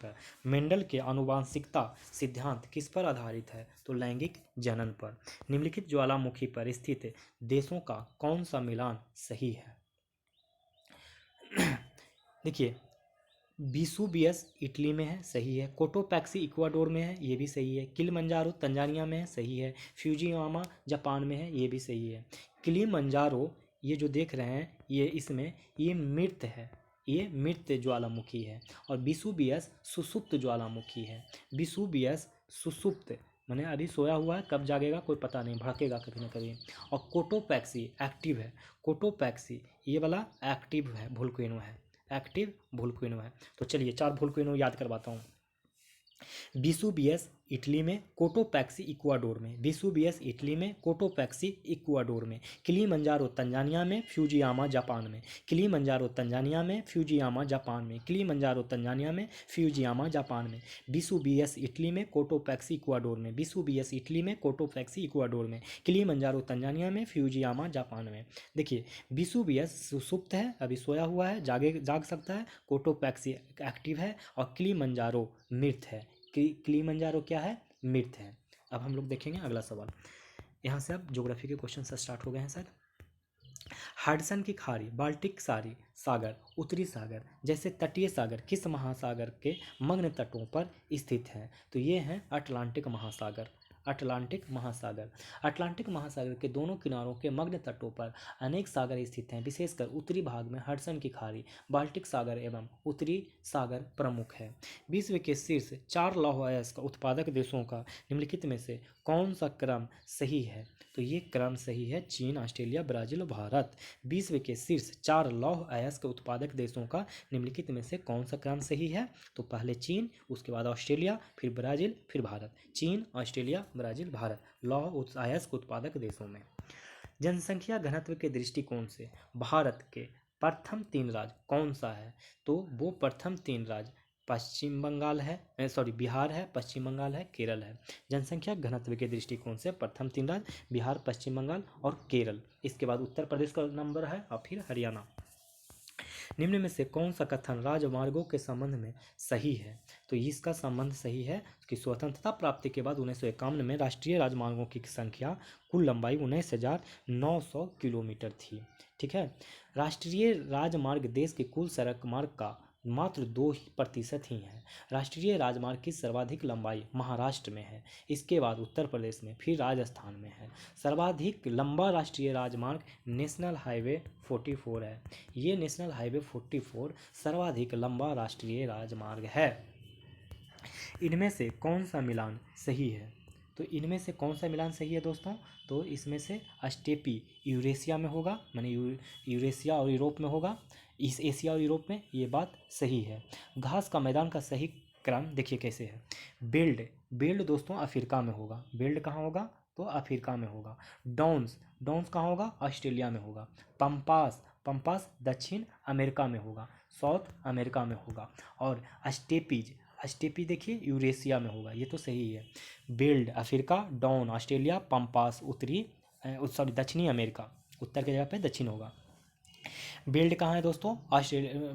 पर। मेंडल के आनुवांशिकता सिद्धांत किस पर आधारित है? तो लैंगिक जनन पर। निम्नलिखित ज्वालामुखी पर स्थित देशों का कौन सा मिलान सही है? देखिए विसुवियस इटली में है, सही है। कोटोपैक्सी इक्वाडोर में है, ये भी सही है। किलिमंजारो तंजानिया में है, सही है। फ्यूजियामा जापान में है, ये भी सही है। किलिमंजारो ये जो देख रहे हैं ये मृत है, ये मृत ज्वालामुखी है। और विसुवियस सुसुप्त ज्वालामुखी है। विसुवियस सुसुप्त माने अभी सोया हुआ है, कब जागेगा कोई पता नहीं, भड़केगा कभी ना कभी। और कोटोपैक्सी एक्टिव है। कोटोपैक्सी ये वाला एक्टिव है, वोल्केनो है, एक्टिव वोल्केनो है। तो चलिए 4 वोल्केनो याद करवाता हूँ। विसुवियस इटली में, कोटोपैक्सी इक्वाडोर में। विसुवियस इटली में, कोटोपैक्सी इक्वाडोर में। किलिमंजारो तंजानिया में, फ्यूजियामा जापान में। किलिमंजारो तंजानिया में, फ्यूजियामा जापान में। किलिमंजारो तंजानिया में, फ्यूजियामा जापान में। विसुवियस इटली में, कोटोपैक्सी इक्वाडोर में। विसुवियस इटली में, कोटोपैक्सी इक्वाडोर में। किलिमंजारो तंजानिया में, फ्यूजियामा जापान में। देखिए विसुवियस सुसुप्त है, अभी सोया हुआ है, जाग सकता है। कोटोपैक्सी एक्टिव है और किलिमंजारो मृत है। किलिमंजारो क्या है? मृत है। अब हम लोग देखेंगे अगला सवाल। यहाँ से अब ज्योग्राफी के क्वेश्चन स्टार्ट हो गए हैं सर। हडसन की खाड़ी, बाल्टिक सागर, उत्तरी सागर जैसे तटीय सागर किस महासागर के मग्न तटों पर स्थित हैं? तो ये हैं अटलांटिक महासागर। अटलांटिक महासागर के दोनों किनारों के मग्न तटों पर अनेक सागर स्थित हैं। विशेषकर उत्तरी भाग में हडसन की खाड़ी, बाल्टिक सागर एवं उत्तरी सागर प्रमुख है। विश्व के शीर्ष 4 लौह अयस्क उत्पादक देशों का निम्नलिखित में से कौन सा क्रम सही है? तो ये क्रम सही है, चीन, ऑस्ट्रेलिया, ब्राज़ील, भारत। विश्व के शीर्ष 4 लौह अयस्क उत्पादक देशों का निम्नलिखित में से कौन सा क्रम सही है? तो पहले चीन, उसके बाद ऑस्ट्रेलिया, फिर ब्राज़ील, फिर भारत। चीन, ऑस्ट्रेलिया, ब्राज़ील, भारत लौह अयस्क उत्पादक देशों में। जनसंख्या घनत्व के दृष्टिकोण से भारत के प्रथम तीन राज्य कौन सा है? तो वो प्रथम तीन राज्य पश्चिम बंगाल है, सॉरी बिहार है, पश्चिम बंगाल है, केरल है। जनसंख्या घनत्व के दृष्टिकोण से प्रथम तीन राज्य बिहार, पश्चिम बंगाल और केरल। इसके बाद उत्तर प्रदेश का नंबर है और फिर हरियाणा। निम्न में से कौन सा कथन राजमार्गों के संबंध में सही है? तो इसका संबंध सही है कि स्वतंत्रता प्राप्ति के बाद 1951 में राष्ट्रीय राजमार्गों की संख्या कुल लंबाई 19,900 किलोमीटर थी। ठीक है। राष्ट्रीय राजमार्ग देश के कुल सड़क मार्ग का मात्र 2% ही है। राष्ट्रीय राजमार्ग की सर्वाधिक लंबाई महाराष्ट्र में है, इसके बाद उत्तर प्रदेश में, फिर राजस्थान में है। सर्वाधिक लंबा राष्ट्रीय राजमार्ग नेशनल हाईवे 44 है। ये नेशनल हाईवे 44 सर्वाधिक लंबा राष्ट्रीय राजमार्ग है। इनमें से कौन सा मिलान सही है? तो इनमें से कौन सा मिलान सही है दोस्तों? तो इसमें से स्टेपी यूरेशिया में होगा, माने यूरेशिया और यूरोप में होगा, इस एशिया और यूरोप में, ये बात सही है। घास का मैदान का सही क्रम देखिए कैसे है। बेल्ट दोस्तों अफ्रीका में होगा। बेल्ट कहाँ होगा? तो अफ्रीका में होगा। डाउन्स कहाँ होगा? ऑस्ट्रेलिया में होगा। पंपास दक्षिण अमेरिका में होगा, साउथ अमेरिका में होगा। और स्टेपी देखिए यूरेशिया में होगा, ये तो सही है। Belt Africa, down Australia, pampas दक्षिणी अमेरिका, उत्तर की जगह पे दक्षिण होगा। बेल्ट कहाँ है दोस्तों?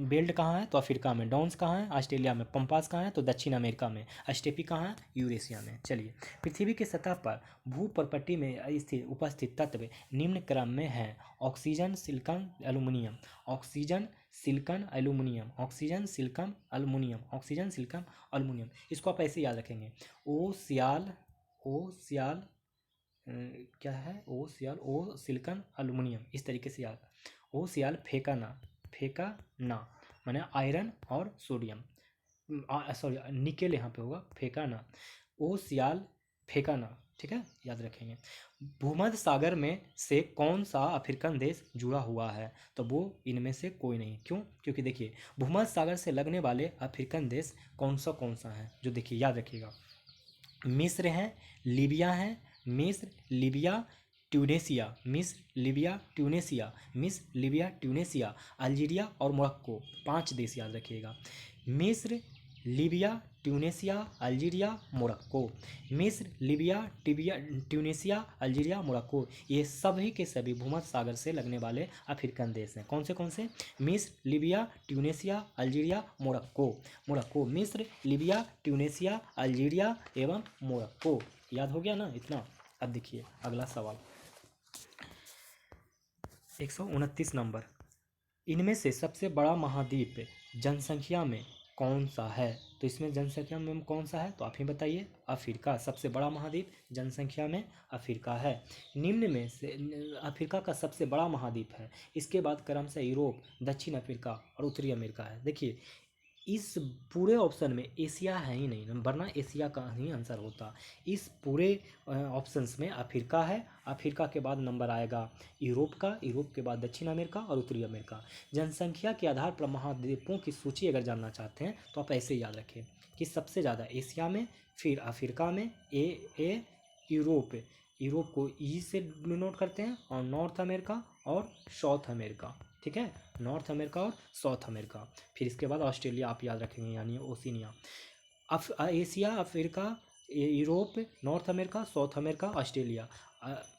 बेल्ट कहाँ है? तो अफ्रीका में। डाउन्स कहाँ है? ऑस्ट्रेलिया में। पंपास कहाँ है? तो दक्षिण अमेरिका में। स्टेपी कहाँ है? यूरेशिया में। चलिए, पृथ्वी की सतह पर भूपर्पट्टी में स्थित उपस्थित तत्व निम्न क्रम में हैं: oxygen, silicon, aluminium. Oxygen, silicon, aluminium. Oxygen, silicon, aluminium. Oxygen, silicon, aluminium. इसको आप ऐसे याद रखेंगे। ओ सियाल क्या है? ओ सिलिकॉन, एल्यूमिनियम, इस तरीके से याद। ओ सियाल फेंका ना माने आयरन और सोडियम, सॉरी निकेल यहाँ पे होगा, फेंका ना। ओ सियाल फेंका ना, ठीक है, याद रखेंगे। भूमध्य सागर में से कौन सा अफ्रीकन देश जुड़ा हुआ है? तो वो इनमें से कोई नहीं। क्यों? क्योंकि देखिए भूमध्य सागर से लगने वाले अफ्रीकन देश कौन सा है, जो देखिए याद रखिएगा। मिस्र है, लीबिया है, मिस्र, लीबिया, ट्यूनेशिया, अल्जीरिया और मोरक्को। 5 देश याद रखिएगा। मिस्र, लीबिया, ट्यूनेशिया, अल्जीरिया, मोरक्को। मिस्र, लीबिया, ट्यूनेशिया, अल्जीरिया, मोरक्को, ये सभी के सभी भूमध्य सागर से लगने वाले अफ्रीकन देश हैं। कौन से? मिस्र, लीबिया, ट्यूनेशिया, अल्जीरिया, मोरक्को। मिस्र, लीबिया, ट्यूनेशिया, अल्जीरिया एवं मोरक्को। याद हो गया ना इतना? अब देखिए अगला सवाल 129 नंबर। इनमें से सबसे बड़ा महाद्वीप जनसंख्या में कौन सा है? तो इसमें जनसंख्या में कौन सा है? तो आप ही बताइए। अफ्रीका सबसे बड़ा महाद्वीप जनसंख्या में अफ्रीका है। निम्न में से अफ्रीका का सबसे बड़ा महाद्वीप है। इसके बाद क्रमशः यूरोप, दक्षिण अफ्रीका और उत्तरी अमेरिका है। देखिए इस पूरे ऑप्शन में एशिया है ही नहीं, वरना एशिया का ही आंसर होता। इस पूरे ऑप्शंस में अफ्रीका है। अफ्रीका के बाद नंबर आएगा यूरोप का, यूरोप के बाद दक्षिण अमेरिका और उत्तरी अमेरिका। जनसंख्या के आधार पर महाद्वीपों की सूची अगर जानना चाहते हैं तो आप ऐसे याद रखें कि सबसे ज़्यादा एशिया में, फिर अफ्रीका में, यूरोप को ई से डिनोट करते हैं, और नॉर्थ अमेरिका और साउथ अमेरिका। ठीक है, नॉर्थ अमेरिका और साउथ अमेरिका। फिर इसके बाद ऑस्ट्रेलिया आप याद रखेंगे, यानी Oceania. Asia, Africa, Europe, north America, south America, Australia.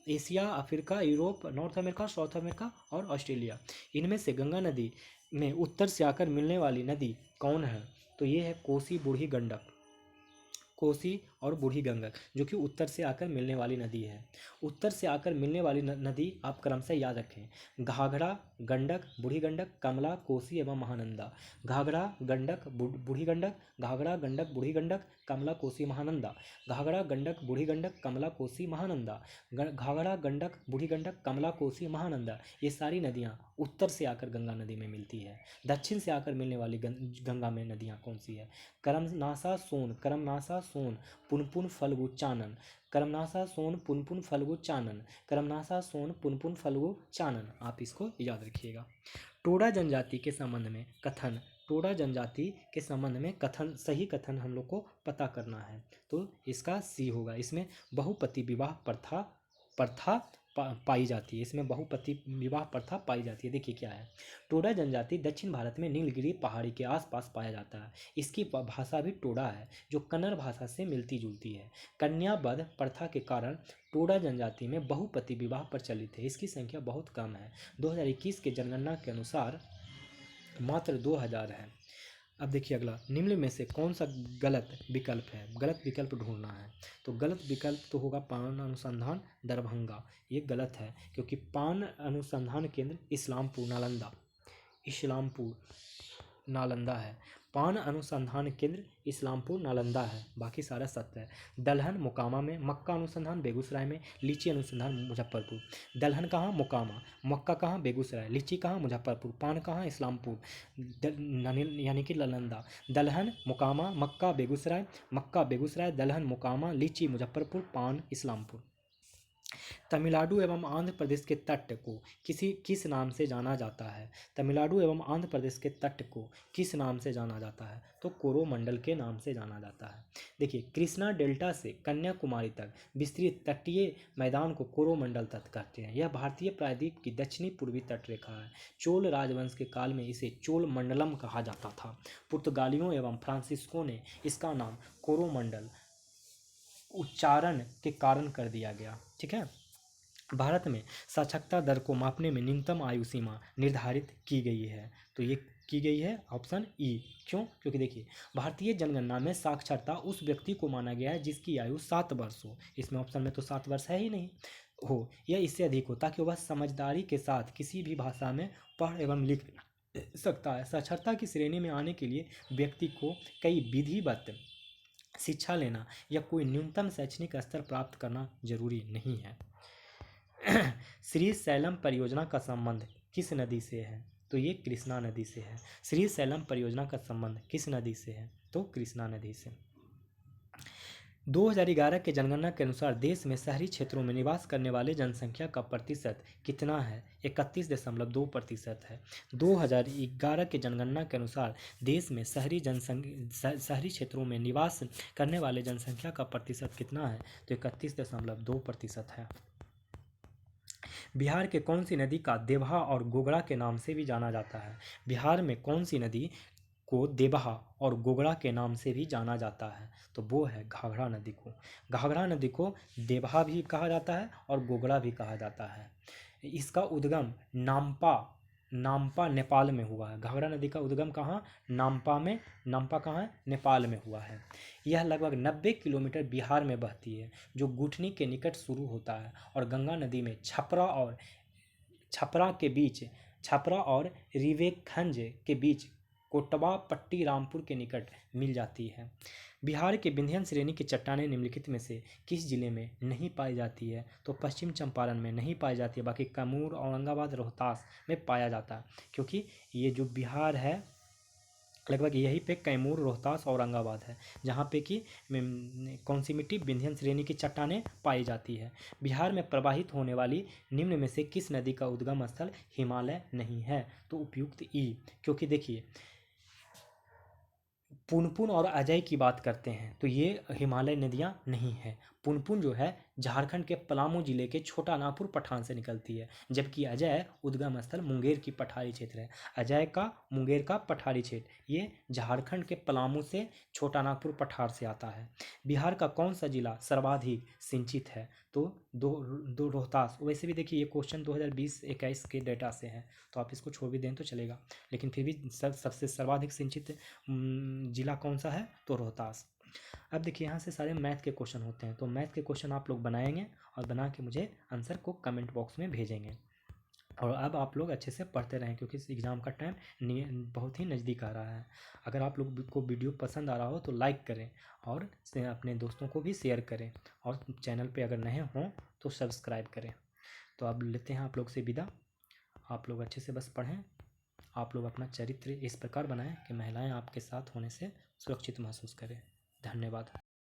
Asia, Africa, Europe, north America, south America और ऑस्ट्रेलिया। इनमें से गंगा नदी में उत्तर से आकर मिलने वाली नदी कौन है? तो ये है कोसी, बूढ़ी गंडक। कोसी और बूढ़ी गंडक जो कि उत्तर से आकर मिलने वाली नदी है। उत्तर से आकर मिलने वाली नदी आप क्रमशः याद रखें: घाघरा, गंडक, बूढ़ी गंडक, कमला, कोसी एवं महानंदा। घाघरा, गंडक, बूढ़ी गंडक, घाघरा, गंडक, बूढ़ी गंडक, कमला, कोसी, महानंदा। घाघरा, गंडक, बूढ़ी गंडक, कमला, कोसी, महानंदा। घाघरा, गंडक, बूढ़ी गंडक, कमला, कोसी, महानंदा। ये सारी नदियाँ उत्तर से आकर गंगा नदी में मिलती है। दक्षिण से आकर मिलने वाली गंगा में नदियाँ कौन सी है? करमनासा सोन, पुनपुन, फल्गु, चानन। करमनासा सोन, पुनपुन, फल्गु, चानन। करमनासा सोन, पुनपुन, फल्गु, चानन। आप इसको याद रखिएगा। टोडा जनजाति के संबंध में कथन, टोडा जनजाति के संबंध में कथन, सही कथन हम लोग को पता करना है, तो इसका सी होगा। इसमें बहुपति विवाह प्रथा पाई जाती है, इसमें बहुपति विवाह प्रथा पाई जाती है। देखिए क्या है, टोडा जनजाति दक्षिण भारत में नीलगिरी पहाड़ी के आसपास पाया जाता है। इसकी भाषा भी टोडा है, जो कन्नड़ भाषा से मिलती जुलती है। कन्यावध प्रथा के कारण टोडा जनजाति में बहुपति विवाह प्रचलित है। इसकी संख्या बहुत कम है। 2021 के जनगणना के अनुसार मात्र 2000 है। अब देखिए अगला, निम्न में से कौन सा गलत विकल्प है? गलत विकल्प ढूंढना है। तो गलत विकल्प तो होगा पान अनुसंधान दरभंगा, ये गलत है, क्योंकि पान अनुसंधान केंद्र इस्लामपुर नालंदा है। पान अनुसंधान केंद्र इस्लामपुर नालंदा है, बाकी सारा सत्य है। दलहन मोकामा में, मक्का अनुसंधान बेगूसराय में, लीची अनुसंधान मुजफ्फरपुर। दलहन कहाँ? मोकामा। मक्का कहाँ? बेगूसराय। लीची कहाँ? मुजफ्फरपुर। पान कहाँ? इस्लामपुर यानी कि नालंदा। दलहन मोकामा, मक्का बेगूसराय, दलहन मोकामा, लीची मुजफ्फरपुर, पान इस्लामपुर। तमिलनाडु एवं आंध्र प्रदेश के तट को किस नाम से जाना जाता है? तमिलनाडु एवं आंध्र प्रदेश के तट को किस नाम से जाना जाता है? तो कोरोमंडल के नाम से जाना जाता है। देखिए, कृष्णा डेल्टा से कन्याकुमारी तक विस्तृत तटीय मैदान को कोरोमंडल तट कहते हैं। यह भारतीय प्रायद्वीप की दक्षिणी पूर्वी तटरेखा है। चोल राजवंश के काल में इसे चोल मंडलम कहा जाता था। पुर्तगालियों एवं फ्रांसीसियों ने इसका नाम कोरोमंडल उच्चारण के कारण कर दिया गया। ठीक है। भारत में साक्षरता दर को मापने में न्यूनतम आयु सीमा निर्धारित की गई है। तो ये की गई है ऑप्शन ई। क्यों? क्योंकि देखिए, भारतीय जनगणना में साक्षरता उस व्यक्ति को माना गया है जिसकी आयु 7 वर्ष हो। इसमें ऑप्शन में तो 7 वर्ष है ही नहीं हो, या इससे अधिक हो, ताकि वह समझदारी के साथ किसी भी भाषा में पढ़ एवं लिख सकता है। साक्षरता की श्रेणी में आने के लिए व्यक्ति को कई विधिवत शिक्षा लेना या कोई न्यूनतम शैक्षणिक स्तर प्राप्त करना जरूरी नहीं है। श्री सैलम परियोजना का संबंध किस नदी से है? तो ये कृष्णा नदी से है। श्री सैलम परियोजना का संबंध किस नदी से है? तो कृष्णा नदी से। 2011 के जनगणना के अनुसार देश में शहरी क्षेत्रों में निवास करने वाले जनसंख्या का प्रतिशत कितना है? 31.2% है। 2011 के जनगणना के अनुसार देश में शहरी क्षेत्रों में निवास करने वाले जनसंख्या का प्रतिशत कितना है? तो 31.2% है। बिहार के कौन सी नदी का देवहा और गोगड़ा के नाम से भी जाना जाता है? बिहार में कौन सी नदी को देवहा और गोगड़ा के नाम से भी जाना जाता है? तो वो है घाघरा नदी को। घाघरा नदी को देवहा भी कहा जाता है और गोगड़ा भी कहा जाता है। इसका उद्गम नामपा नेपाल में हुआ है। घाघरा नदी का उद्गम कहाँ? नामपा में। नामपा कहाँ है? नेपाल में हुआ है। यह लगभग 90 किलोमीटर बिहार में बहती है, जो गुठनी के निकट शुरू होता है और गंगा नदी में छपरा और रिवेखंज के बीच कोटवा पट्टी रामपुर के निकट मिल जाती है। बिहार के विंध्य श्रेणी की चट्टानें निम्नलिखित में से किस जिले में नहीं पाई जाती है? तो पश्चिम चंपारण में नहीं पाई जाती है, बाकी कैमूर, औरंगाबाद, रोहतास में पाया जाता है। क्योंकि ये जो बिहार है, लगभग यहीं पे कैमूर, रोहतास, औरंगाबाद है, जहाँ पे कि कौन सी मिट्टी? विंध्य श्रेणी की चट्टानें पाई जाती है। बिहार में प्रवाहित होने वाली निम्न में से किस नदी का उद्गम स्थल हिमालय नहीं है? तो उपयुक्त ई। क्योंकि देखिए, पुनपुन और अजय की बात करते हैं तो ये हिमालय नदियाँ नहीं है। पुनपुन जो है झारखंड के पलामू जिले के छोटा नागपुर पठान से निकलती है, जबकि अजय उद्गम स्थल मुंगेर की पठारी क्षेत्र है। अजय का मुंगेर का पठारी क्षेत्र ये झारखंड के पलामू से छोटा नागपुर पठार से आता है। बिहार का कौन सा जिला सर्वाधिक सिंचित है? तो दो रोहतास। वैसे भी देखिए, ये क्वेश्चन 2020-21 के डेटा से है, तो आप इसको छोड़ भी दें तो चलेगा, लेकिन फिर भी सबसे सर्वाधिक सिंचित जिला कौन सा है? तो रोहतास। अब देखिए, यहाँ से सारे मैथ के क्वेश्चन होते हैं, तो मैथ के क्वेश्चन आप लोग बनाएंगे और बना के मुझे आंसर को कमेंट बॉक्स में भेजेंगे। और अब आप लोग अच्छे से पढ़ते रहें, क्योंकि इस एग्ज़ाम का टाइम बहुत ही नज़दीक आ रहा है। अगर आप लोग को वीडियो पसंद आ रहा हो तो लाइक करें और अपने दोस्तों को भी शेयर करें, और चैनल पे अगर नए हों तो सब्सक्राइब करें। तो अब लेते हैं आप लोग से विदा। आप लोग अच्छे से बस पढ़ें। आप लोग अपना चरित्र इस प्रकार बनाएं कि महिलाएं आपके साथ होने से सुरक्षित महसूस करें। धन्यवाद।